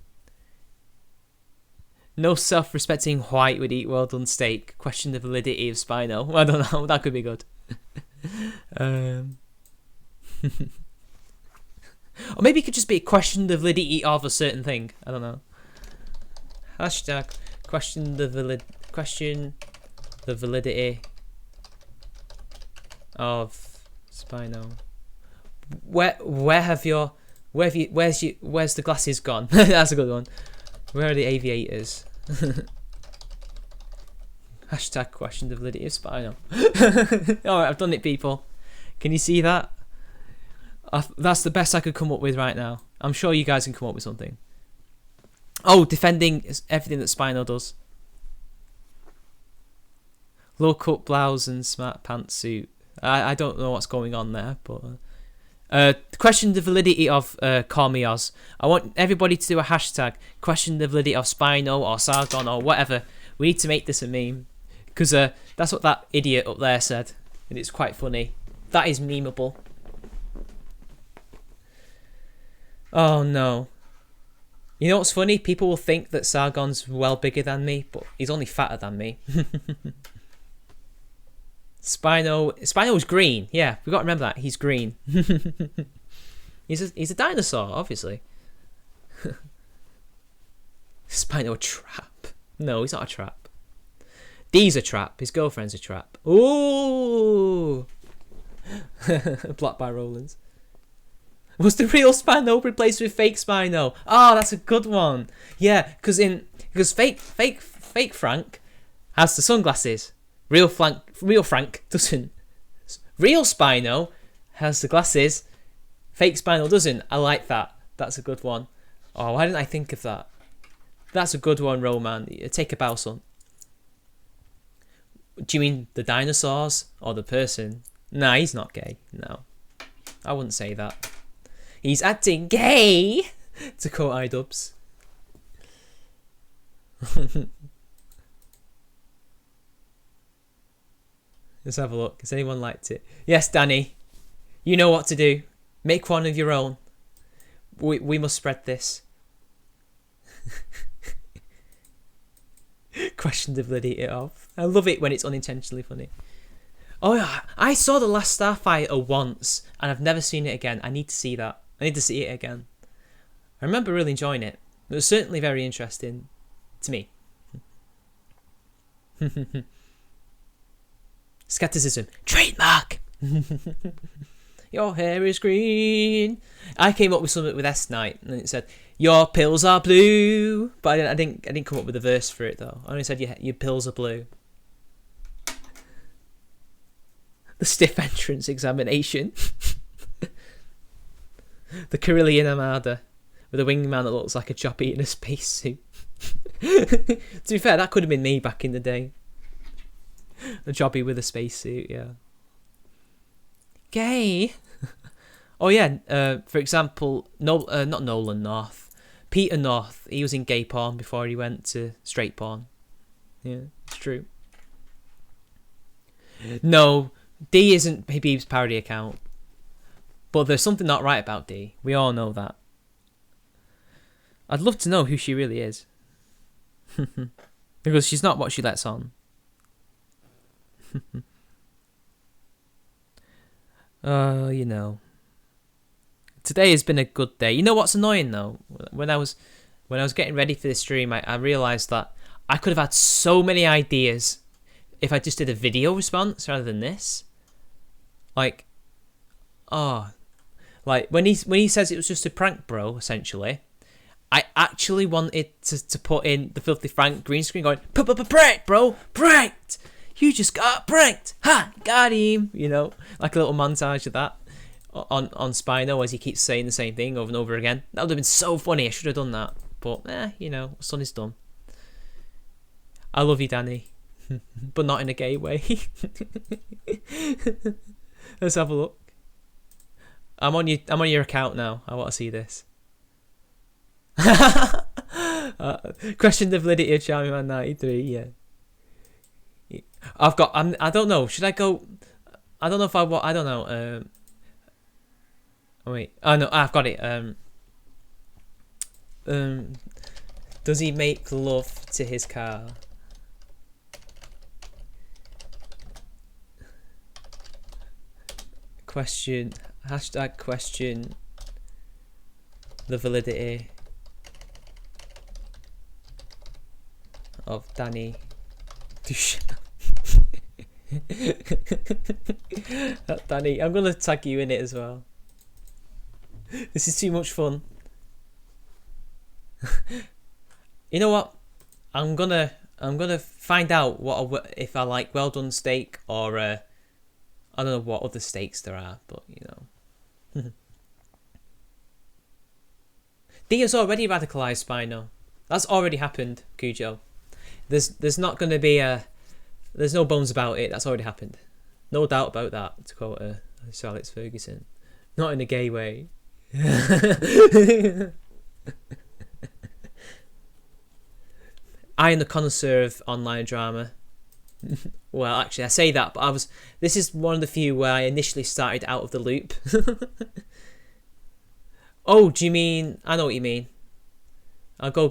No self-respecting white would eat well-done steak. Question the validity of Spino. I don't know. That could be good. Or maybe it could just be question the validity of a certain thing. I don't know. Hashtag question the validity of Spino. Where's the glasses gone? That's a good one. Where are the aviators? Hashtag question the validity of Spino. Alright, I've done it, people. Can you see that? That's the best I could come up with right now. I'm sure you guys can come up with something. Oh, defending everything that Spino does. Low cut blouse and smart pantsuit. I don't know what's going on there, but question the validity of Call Me Oz. I want everybody to do a hashtag question the validity of Spino or Sargon or whatever. We need to make this a meme because that's what that idiot up there said, and it's quite funny. That is memeable. Oh no. You know what's funny? People will think that Sargon's well bigger than me, but he's only fatter than me. Spino's green. Yeah, we got to remember that. He's green. He's a dinosaur, obviously. Spino a trap. No, he's not a trap. Dee's a trap. His girlfriend's a trap. Ooh! Blocked by Rollins. Was the real Spino replaced with fake Spino? Oh, that's a good one. Yeah, because fake Frank has the sunglasses. Real Frank doesn't. Real Spino has the glasses. Fake Spino doesn't. I like that. That's a good one. Oh, why didn't I think of that? That's a good one, Roman. Take a bow, son. Do you mean the dinosaurs or the person? Nah, he's not gay. No. I wouldn't say that. He's acting gay, to quote iDubbbz. Let's have a look. Has anyone liked it? Yes, Danny. You know what to do. Make one of your own. We must spread this. Question the validity of. I love it when it's unintentionally funny. Oh yeah, I saw The Last Starfighter once, and I've never seen it again. I need to see that. I need to see it again. I remember really enjoying it. It was certainly very interesting to me. Skepticism. Trademark! Your hair is green. I came up with something with S Night, and it said, your pills are blue. But I didn't come up with a verse for it, though. I only said, your pills are blue. The stiff entrance examination. The Carillion Armada with a wingman that looks like a chop eating a spacesuit. To be fair, that could have been me back in the day. A jobby with a spacesuit, yeah. Gay. Oh yeah, for example, not Nolan North, Peter North. He was in gay porn before he went to straight porn. Yeah, it's true. No, D isn't Habib's parody account, but there's something not right about D. We all know that. I'd love to know who she really is, because she's not what she lets on. You know. Today has been a good day. You know what's annoying though? When I was getting ready for this stream, I realised that I could have had so many ideas if I just did a video response rather than this. Like, like when he says it was just a prank, bro, essentially, I actually wanted to put in the Filthy Frank green screen going, pranked, bro, pranked! You just got pranked! Ha! Got him! You know, like a little montage of that on Spino as he keeps saying the same thing over and over again. That would have been so funny. I should have done that. But, you know, what's done is done. I love you, Danny. But not in a gay way. Let's have a look. I'm on your account now. I want to see this. Question the validity of Charming Man 93, yeah. I don't know. Should I go? I don't know if I don't know. Oh wait. Oh no, I've got it. Does he make love to his car? Question. Hashtag question the validity of Danny Danny, I'm gonna tag you in it as well. This is too much fun. You know what? I'm gonna find out if I like well done steak or I don't know what other steaks there are, but you know. Dia's already radicalized Spino. That's already happened, Cujo. There's not gonna be there's no bones about it. That's already happened. No doubt about that, to quote Sir Alex Ferguson. Not in a gay way. I am the connoisseur of online drama. Well, actually, I say that, but this is one of the few where I initially started out of the loop. Oh, do you mean? I know what you mean. I'll go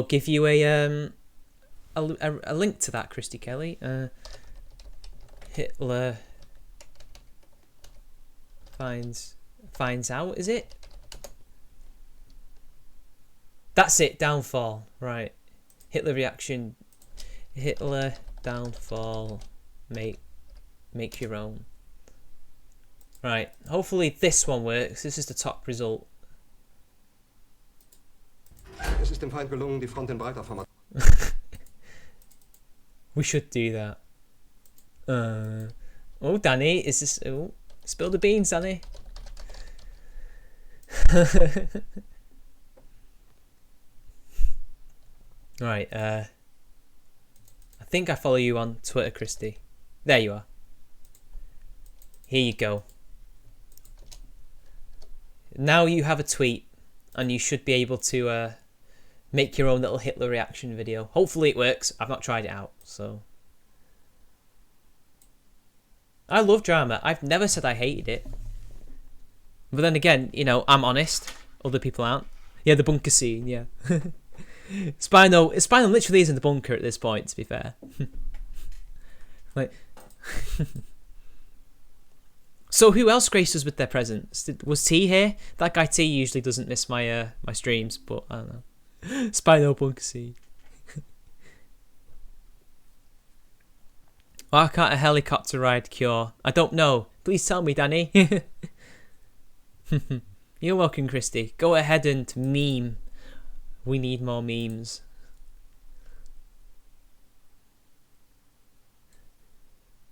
give you a link to that, Christy Kelly. Hitler finds out, is it? That's it, downfall. Right. Hitler reaction. Hitler downfall. Make your own. Right. Hopefully this one works. This is the top result. Es ist dem Feind gelungen, die Front in breiter Formation. We should do that. Oh, Danny, is this? Oh, spill the beans, Danny. Right. I think I follow you on Twitter, Christy. There you are. Here you go. Now you have a tweet, and you should be able to make your own little Hitler reaction video. Hopefully it works. I've not tried it out, so. I love drama. I've never said I hated it. But then again, you know, I'm honest. Other people aren't. Yeah, the bunker scene, yeah. Spino literally is in the bunker at this point, to be fair. Like, so who else graced us with their presence? Was T here? That guy T usually doesn't miss my my streams, but I don't know. Spino bunker scene. Why can't a helicopter ride cure? I don't know. Please tell me, Danny. You're welcome, Christy. Go ahead and meme. We need more memes.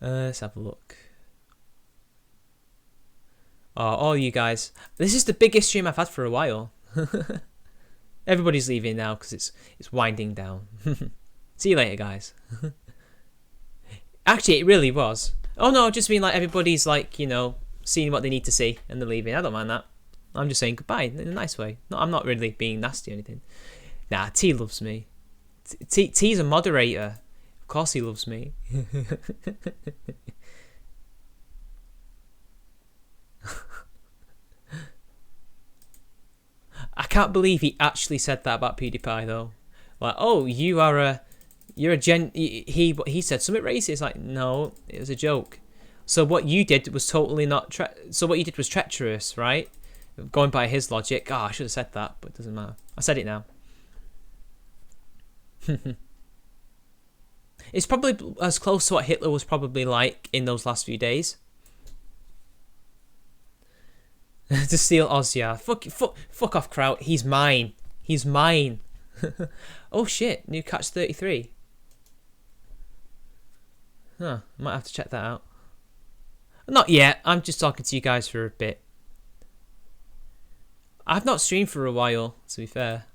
Let's have a look. Oh, all you guys. This is the biggest stream I've had for a while. Everybody's leaving now because it's winding down. See you later, guys. Actually, it really was. Oh no, I just mean like everybody's like, you know, seeing what they need to see and they're leaving. I don't mind that. I'm just saying goodbye in a nice way. No, I'm not really being nasty or anything. Nah, T loves me. T's a moderator. Of course he loves me. I can't believe he actually said that about PewDiePie though. Like, oh, you're a he said something racist. Like, no, it was a joke. So what you did was totally not so what you did was treacherous, right? Going by his logic. Oh, I should have said that, but it doesn't matter. I said it now. It's probably as close to what Hitler was probably like in those last few days. To steal Oz, yeah. Fuck off, Kraut. He's mine. He's mine. Oh shit, new catch 33. Huh, might have to check that out. Not yet, I'm just talking to you guys for a bit. I've not streamed for a while, to be fair.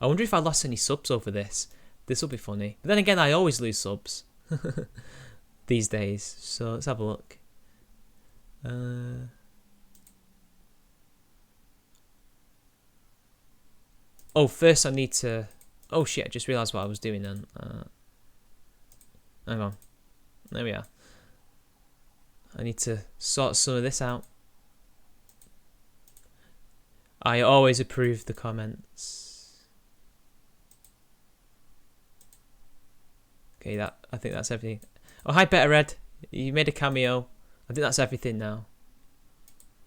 I wonder if I lost any subs over this. This will be funny. But then again, I always lose subs. These days. So let's have a look. Oh, first I need to... Oh shit, I just realised what I was doing then. Hang on. There we are. I need to sort some of this out. I always approve the comments. Okay, I think that's everything. Oh, hi Better Red. You made a cameo. I think that's everything now.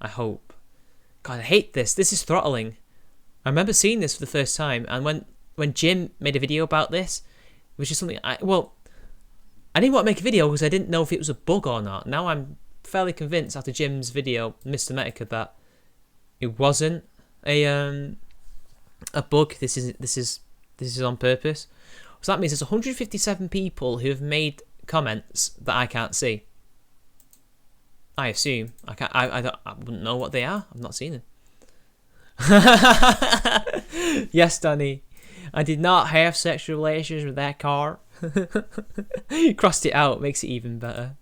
I hope. God, I hate this. This is throttling. I remember seeing this for the first time, and when Jim made a video about this, it was just something I didn't want to make a video because I didn't know if it was a bug or not. Now I'm fairly convinced after Jim's video, Mr. Metica, that it wasn't a bug. This is on purpose. So that means there's 157 people who have made comments that I can't see. I assume I wouldn't know what they are. I've not seen them. Yes, Danny. I did not have sexual relations with that car. Crossed it out, makes it even better.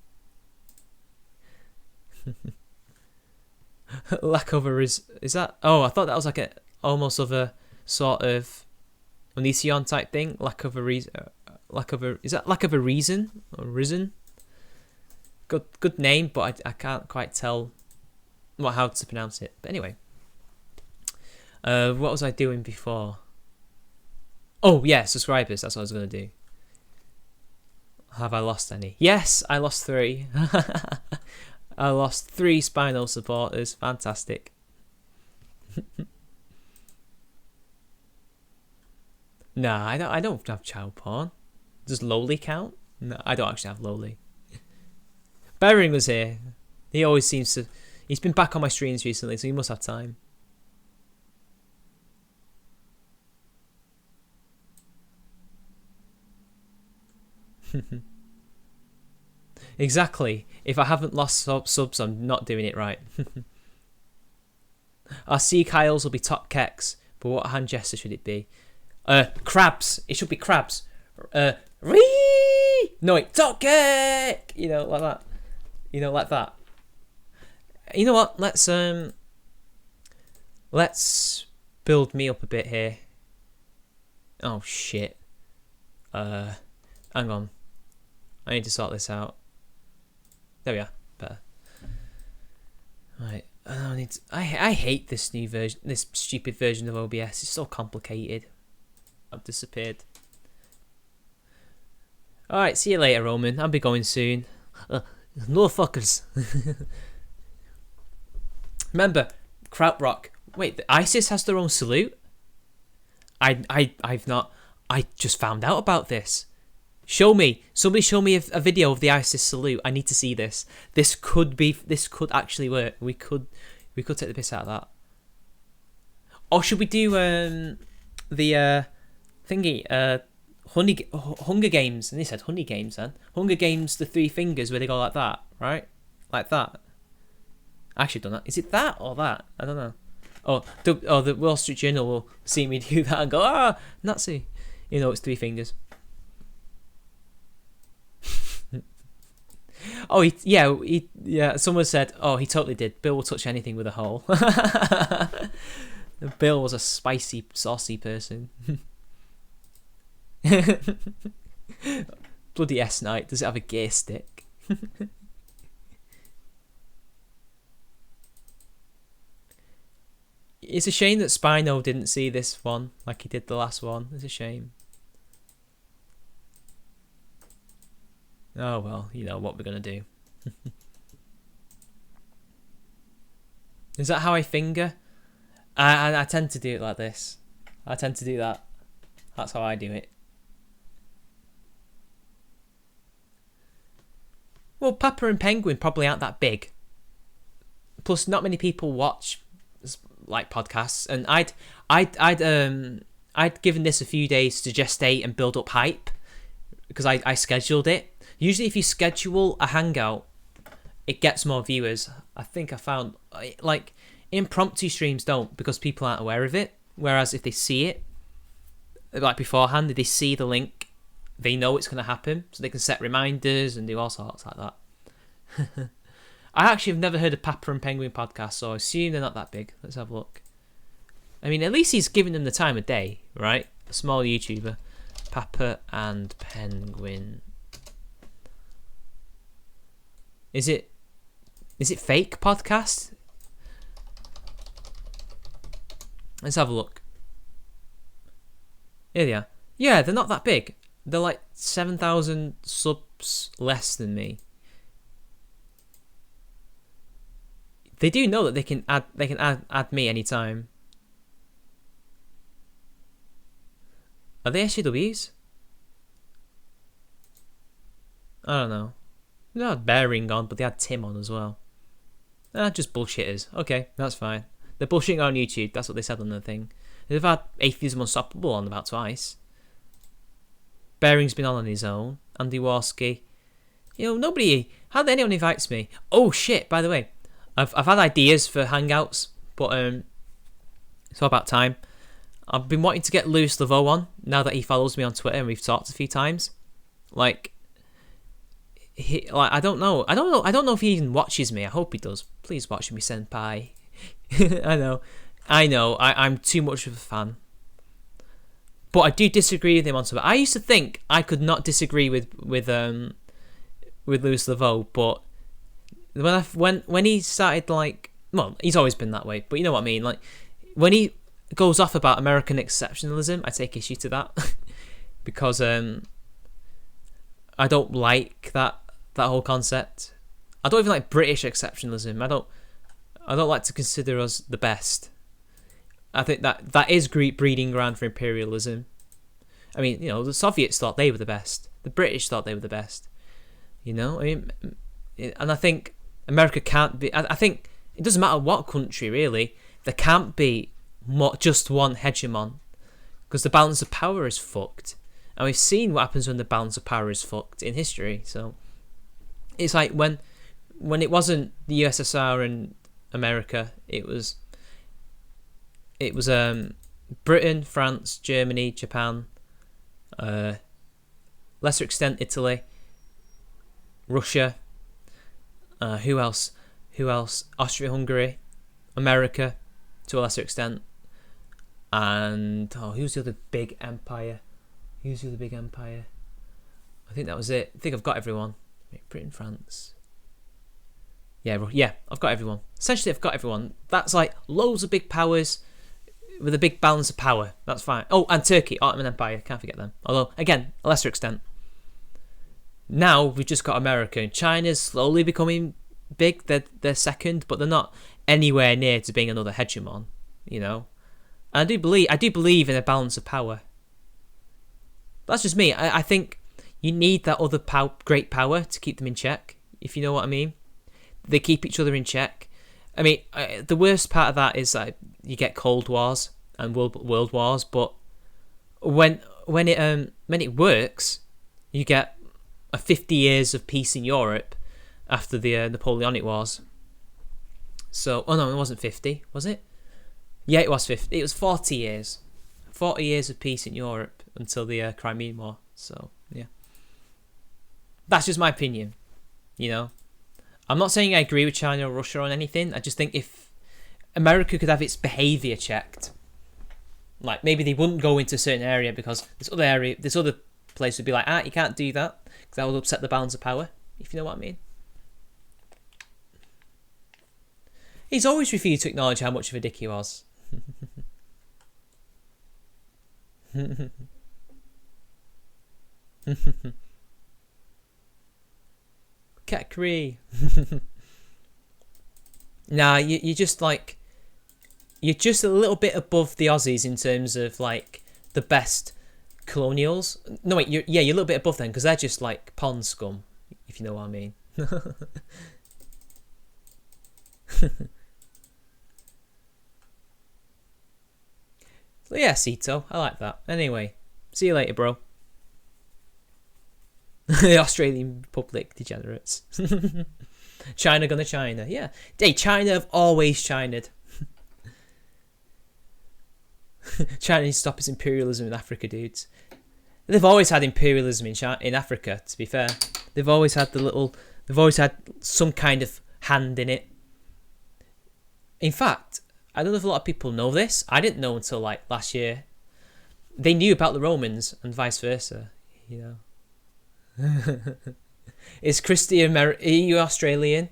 Lack of a is that? Oh, I thought that was like a almost of a sort of Onision type thing. Lack of a reason. Is that lack of a reason or risen? Good name, but I can't quite tell how to pronounce it. But anyway. What was I doing before? Oh, yeah, subscribers. That's what I was going to do. Have I lost any? Yes, I lost 3. I lost 3 Spino supporters. Fantastic. Nah, I don't have child porn. Does Lowly count? No, I don't actually have Lowly. Bering was here. He always seems to... He's been back on my streams recently, so he must have time. Exactly. If I haven't lost subs, I'm not doing it right. Our sea Kyles will be top keks, but what hand gesture should it be? Crabs. It should be crabs. Ree! No, wait, top kek! You know, like that. You know, like that. You know what? Let's build me up a bit here. Oh shit. Hang on. I need to sort this out. There we are. Better. Right. I hate this new version, this stupid version of OBS. It's so complicated. I've disappeared. Alright, see you later, Roman. I'll be going soon. No fuckers. Remember, Krautrock. Wait, the ISIS has their own salute? I've not... I just found out about this. Show me. Somebody show me a video of the ISIS salute. I need to see this. This could actually work. We could take the piss out of that. Or should we do the thingy Hunger Games? And they said Hunger Games then. Hunger Games, the 3 fingers where they go like that, right? Like that. I actually done that. Is it that or that? I don't know. Oh, the Wall Street Journal will see me do that and go, Nazi. You know, it's 3 fingers. Oh, yeah. Someone said, "Oh, he totally did. Bill will touch anything with a hole." Bill was a spicy, saucy person. Bloody S Night. Does it have a gear stick? It's a shame that Spino didn't see this one like he did the last one. It's a shame. Oh well, you know what we're gonna do. Is that how I finger? I tend to do it like this. I tend to do that. That's how I do it. Well, Papa and Penguin probably aren't that big. Plus, not many people watch like podcasts, and I'd given this a few days to gestate and build up hype because I scheduled it. Usually, if you schedule a hangout, it gets more viewers. I think I found like impromptu streams don't because people aren't aware of it. Whereas if they see it like beforehand, if they see the link, they know it's going to happen, so they can set reminders and do all sorts like that. I actually have never heard of Papa and Penguin podcast, so I assume they're not that big. Let's have a look. I mean, at least he's giving them the time of day, right? A small YouTuber. Papa and Penguin. Is it fake podcast? Let's have a look. Here they are. Yeah, they're not that big. They're like 7,000 subs less than me. They do know that they can add me anytime. Are they SJWs? I don't know. They had Bearing on, but they had Tim on as well. Just bullshitters. Okay, that's fine. They're bullshitting on YouTube. That's what they said on the thing. They've had Atheism Unstoppable on about twice. Bearing's been on his own. Andy Warski. You know, nobody... Hardly anyone invites me. Oh, shit, by the way. I've had ideas for hangouts, but it's all about time. I've been wanting to get Lewis Laveau on, now that he follows me on Twitter and we've talked a few times. I don't know if he even watches me. I hope he does. Please watch me, senpai. I know. I'm too much of a fan. But I do disagree with him on something. I used to think I could not disagree with Lewis Laveau, but when he started he's always been that way, but you know what I mean. Like when he goes off about American exceptionalism, I take issue to that because I don't like that whole concept. I don't even like British exceptionalism. I don't like to consider us the best. I think that is great breeding ground for imperialism. I mean, you know, the Soviets thought they were the best. The British thought they were the best. You know, I mean, and I think America can't be. I think it doesn't matter what country really. There can't be just one hegemon because the balance of power is fucked, and we've seen what happens when the balance of power is fucked in history. So it's like when it wasn't the USSR and America, it was Britain, France, Germany, Japan, lesser extent Italy, Russia, who else? Austria-Hungary, America, to a lesser extent, and who's the other big empire? I think that was it. I think I've got everyone. Britain, France. Yeah, I've got everyone. Essentially, I've got everyone. That's like loads of big powers with a big balance of power. That's fine. Oh, and Turkey, Ottoman Empire. Can't forget them. Although, again, a lesser extent. Now, we've just got America, and China's slowly becoming big. They're second, but they're not anywhere near to being another hegemon, you know? And I do believe in a balance of power. That's just me. I think you need that other great power to keep them in check, if you know what I mean. They keep each other in check. I mean, the worst part of that is that you get Cold Wars and World Wars, but when it works, you get a 50 years of peace in Europe after the Napoleonic Wars. So, oh no, it wasn't 50, was it? Yeah, it was 50. It was 40 years. 40 years of peace in Europe until the Crimean War. So, yeah. That's just my opinion. You know, I'm not saying I agree with China or Russia on anything. I just think if America could have its behaviour checked, like maybe they wouldn't go into a certain area because this other place would be like, you can't do that because that would upset the balance of power. If you know what I mean. He's always refused to acknowledge how much of a dick he was. Catcree. Nah, you're just like, you're just a little bit above the Aussies in terms of like the best colonials. No wait, you're a little bit above them because they're just like pond scum, if you know what I mean. So yeah, Sito, I like that. Anyway, see you later, bro. The Australian public degenerates. China gonna China. Yeah. Hey, China have always China'd. China needs to stop its imperialism in Africa, dudes. They've always had imperialism in Africa, to be fair. They've always had they've always had some kind of hand in it. In fact, I don't know if a lot of people know this. I didn't know until like last year. They knew about the Romans and vice versa, you know. Is Christy are you Australian?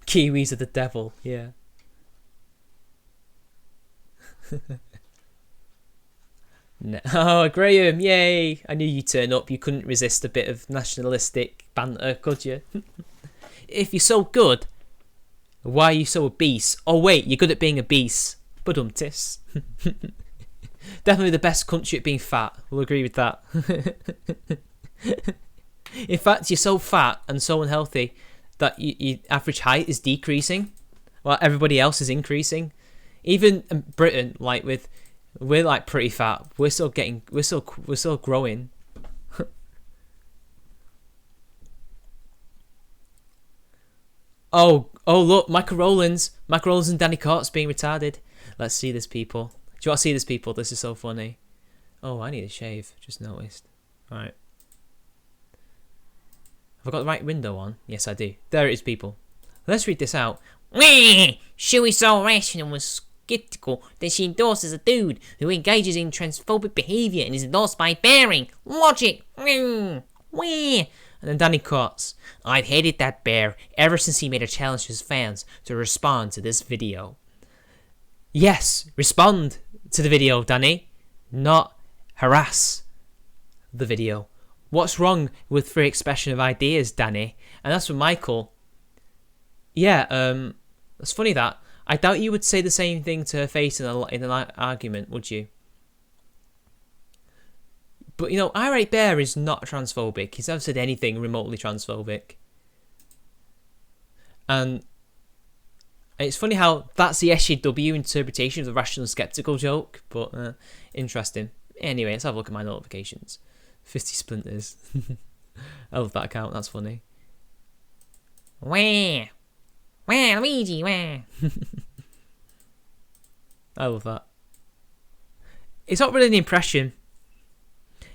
Kiwis are the devil, yeah. No. Oh, Graham, yay! I knew you'd turn up. You couldn't resist a bit of nationalistic banter, could you? If you're so good, why are you so obese? Oh wait, you're good at being obese. Badumtis. Definitely the best country at being fat. We'll agree with that. In fact, you're so fat and so unhealthy that your average height is decreasing while everybody else is increasing. Even in Britain, like we're like pretty fat. We're still growing. Oh look, Michael Rowlands and Danny Cart's being retarded. Let's see this, people. Do you want to see this, people? This is so funny. Oh, I need a shave. Just noticed. Alright. Have I got the right window on? Yes, I do. There it is, people. Let's read this out. She is so rational and skeptical that she endorses a dude who engages in transphobic behaviour and is endorsed by Bearing. Logic. And then Danny Coates. I've hated that bear ever since he made a challenge to his fans to respond to this video. Yes, respond to the video, Danny. Not harass the video. What's wrong with free expression of ideas, Danny? And that's for Michael. Yeah, it's funny that. I doubt you would say the same thing to her face in an argument, would you? But, you know, Irate Bear is not transphobic. He's never said anything remotely transphobic. And it's funny how that's the SJW interpretation of the rational skeptical joke, but interesting. Anyway, let's have a look at my notifications. 50 splinters. I love that account, that's funny. Wah! Wah, Luigi, wah! I love that. It's not really an impression.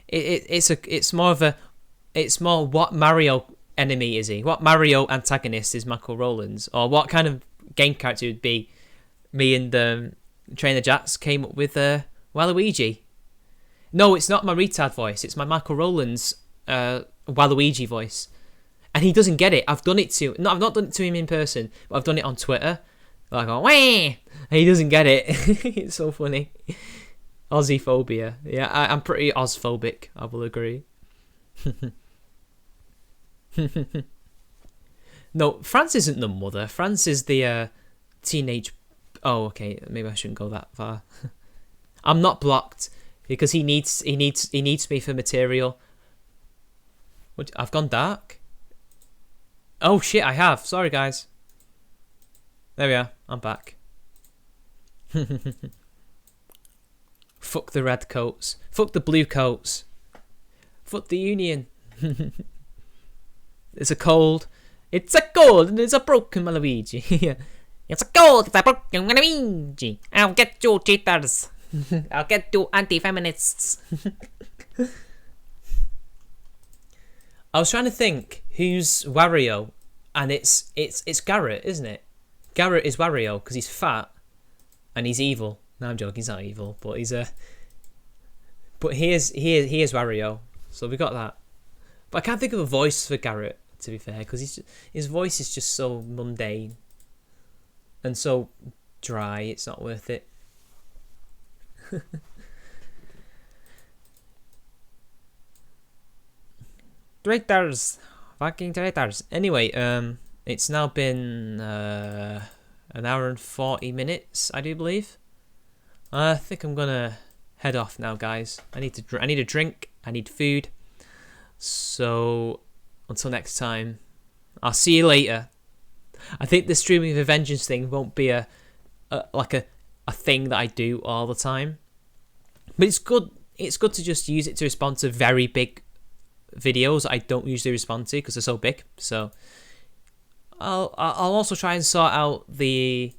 It's more what Mario enemy is he? What Mario antagonist is Michael Rowlands? Or what kind of game character would be me and Trainer Jats came up with Waluigi? No, it's not my retard voice. It's my Michael Rowlands Waluigi voice. And he doesn't get it. I've not done it to him in person, but I've done it on Twitter. Like, oh, wah! And he doesn't get it. It's so funny. Aussie phobia. Yeah, I'm pretty Oz-phobic, I will agree. No, France isn't the mother. France is the teenage... Oh, okay, maybe I shouldn't go that far. I'm not blocked because he needs me for material. What? I've gone dark? Oh shit, I have. Sorry, guys. There we are. I'm back. Fuck the red coats. Fuck the blue coats. Fuck the union. It's a cold. It's a cold and it's a broken Waluigi. It's a cold, it's a broken Waluigi. I'll get your jitters. I'll get to anti-feminists. I was trying to think who's Wario, and it's Garrett, isn't it? Garrett is Wario because he's fat and he's evil. No, I'm joking. He's not evil, but he's a. But he is Wario, so we got that. But I can't think of a voice for Garrett, to be fair, because his voice is just so mundane and so dry. It's not worth it. Traitors, fucking traitors. Anyway, it's now been an hour and 40 minutes, I do believe. I think I'm gonna head off now, guys. I need a drink. I need food. So until next time, I'll see you later. I think the streaming of a vengeance thing won't be a thing that I do all the time, but it's good. It's good to just use it to respond to very big videos I don't usually respond to because they're so big. So I'll also try and sort out the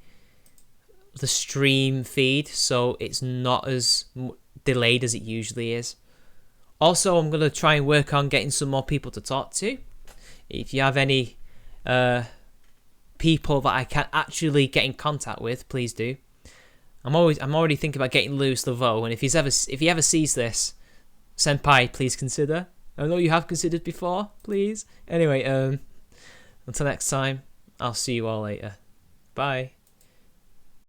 stream feed so it's not as delayed as it usually is. Also, I'm gonna try and work on getting some more people to talk to. If you have any people that I can actually get in contact with, please do. I'm already thinking about getting Louis Laveau, and if he ever sees this, senpai, please consider. I know you have considered before, please. Anyway, until next time, I'll see you all later. Bye.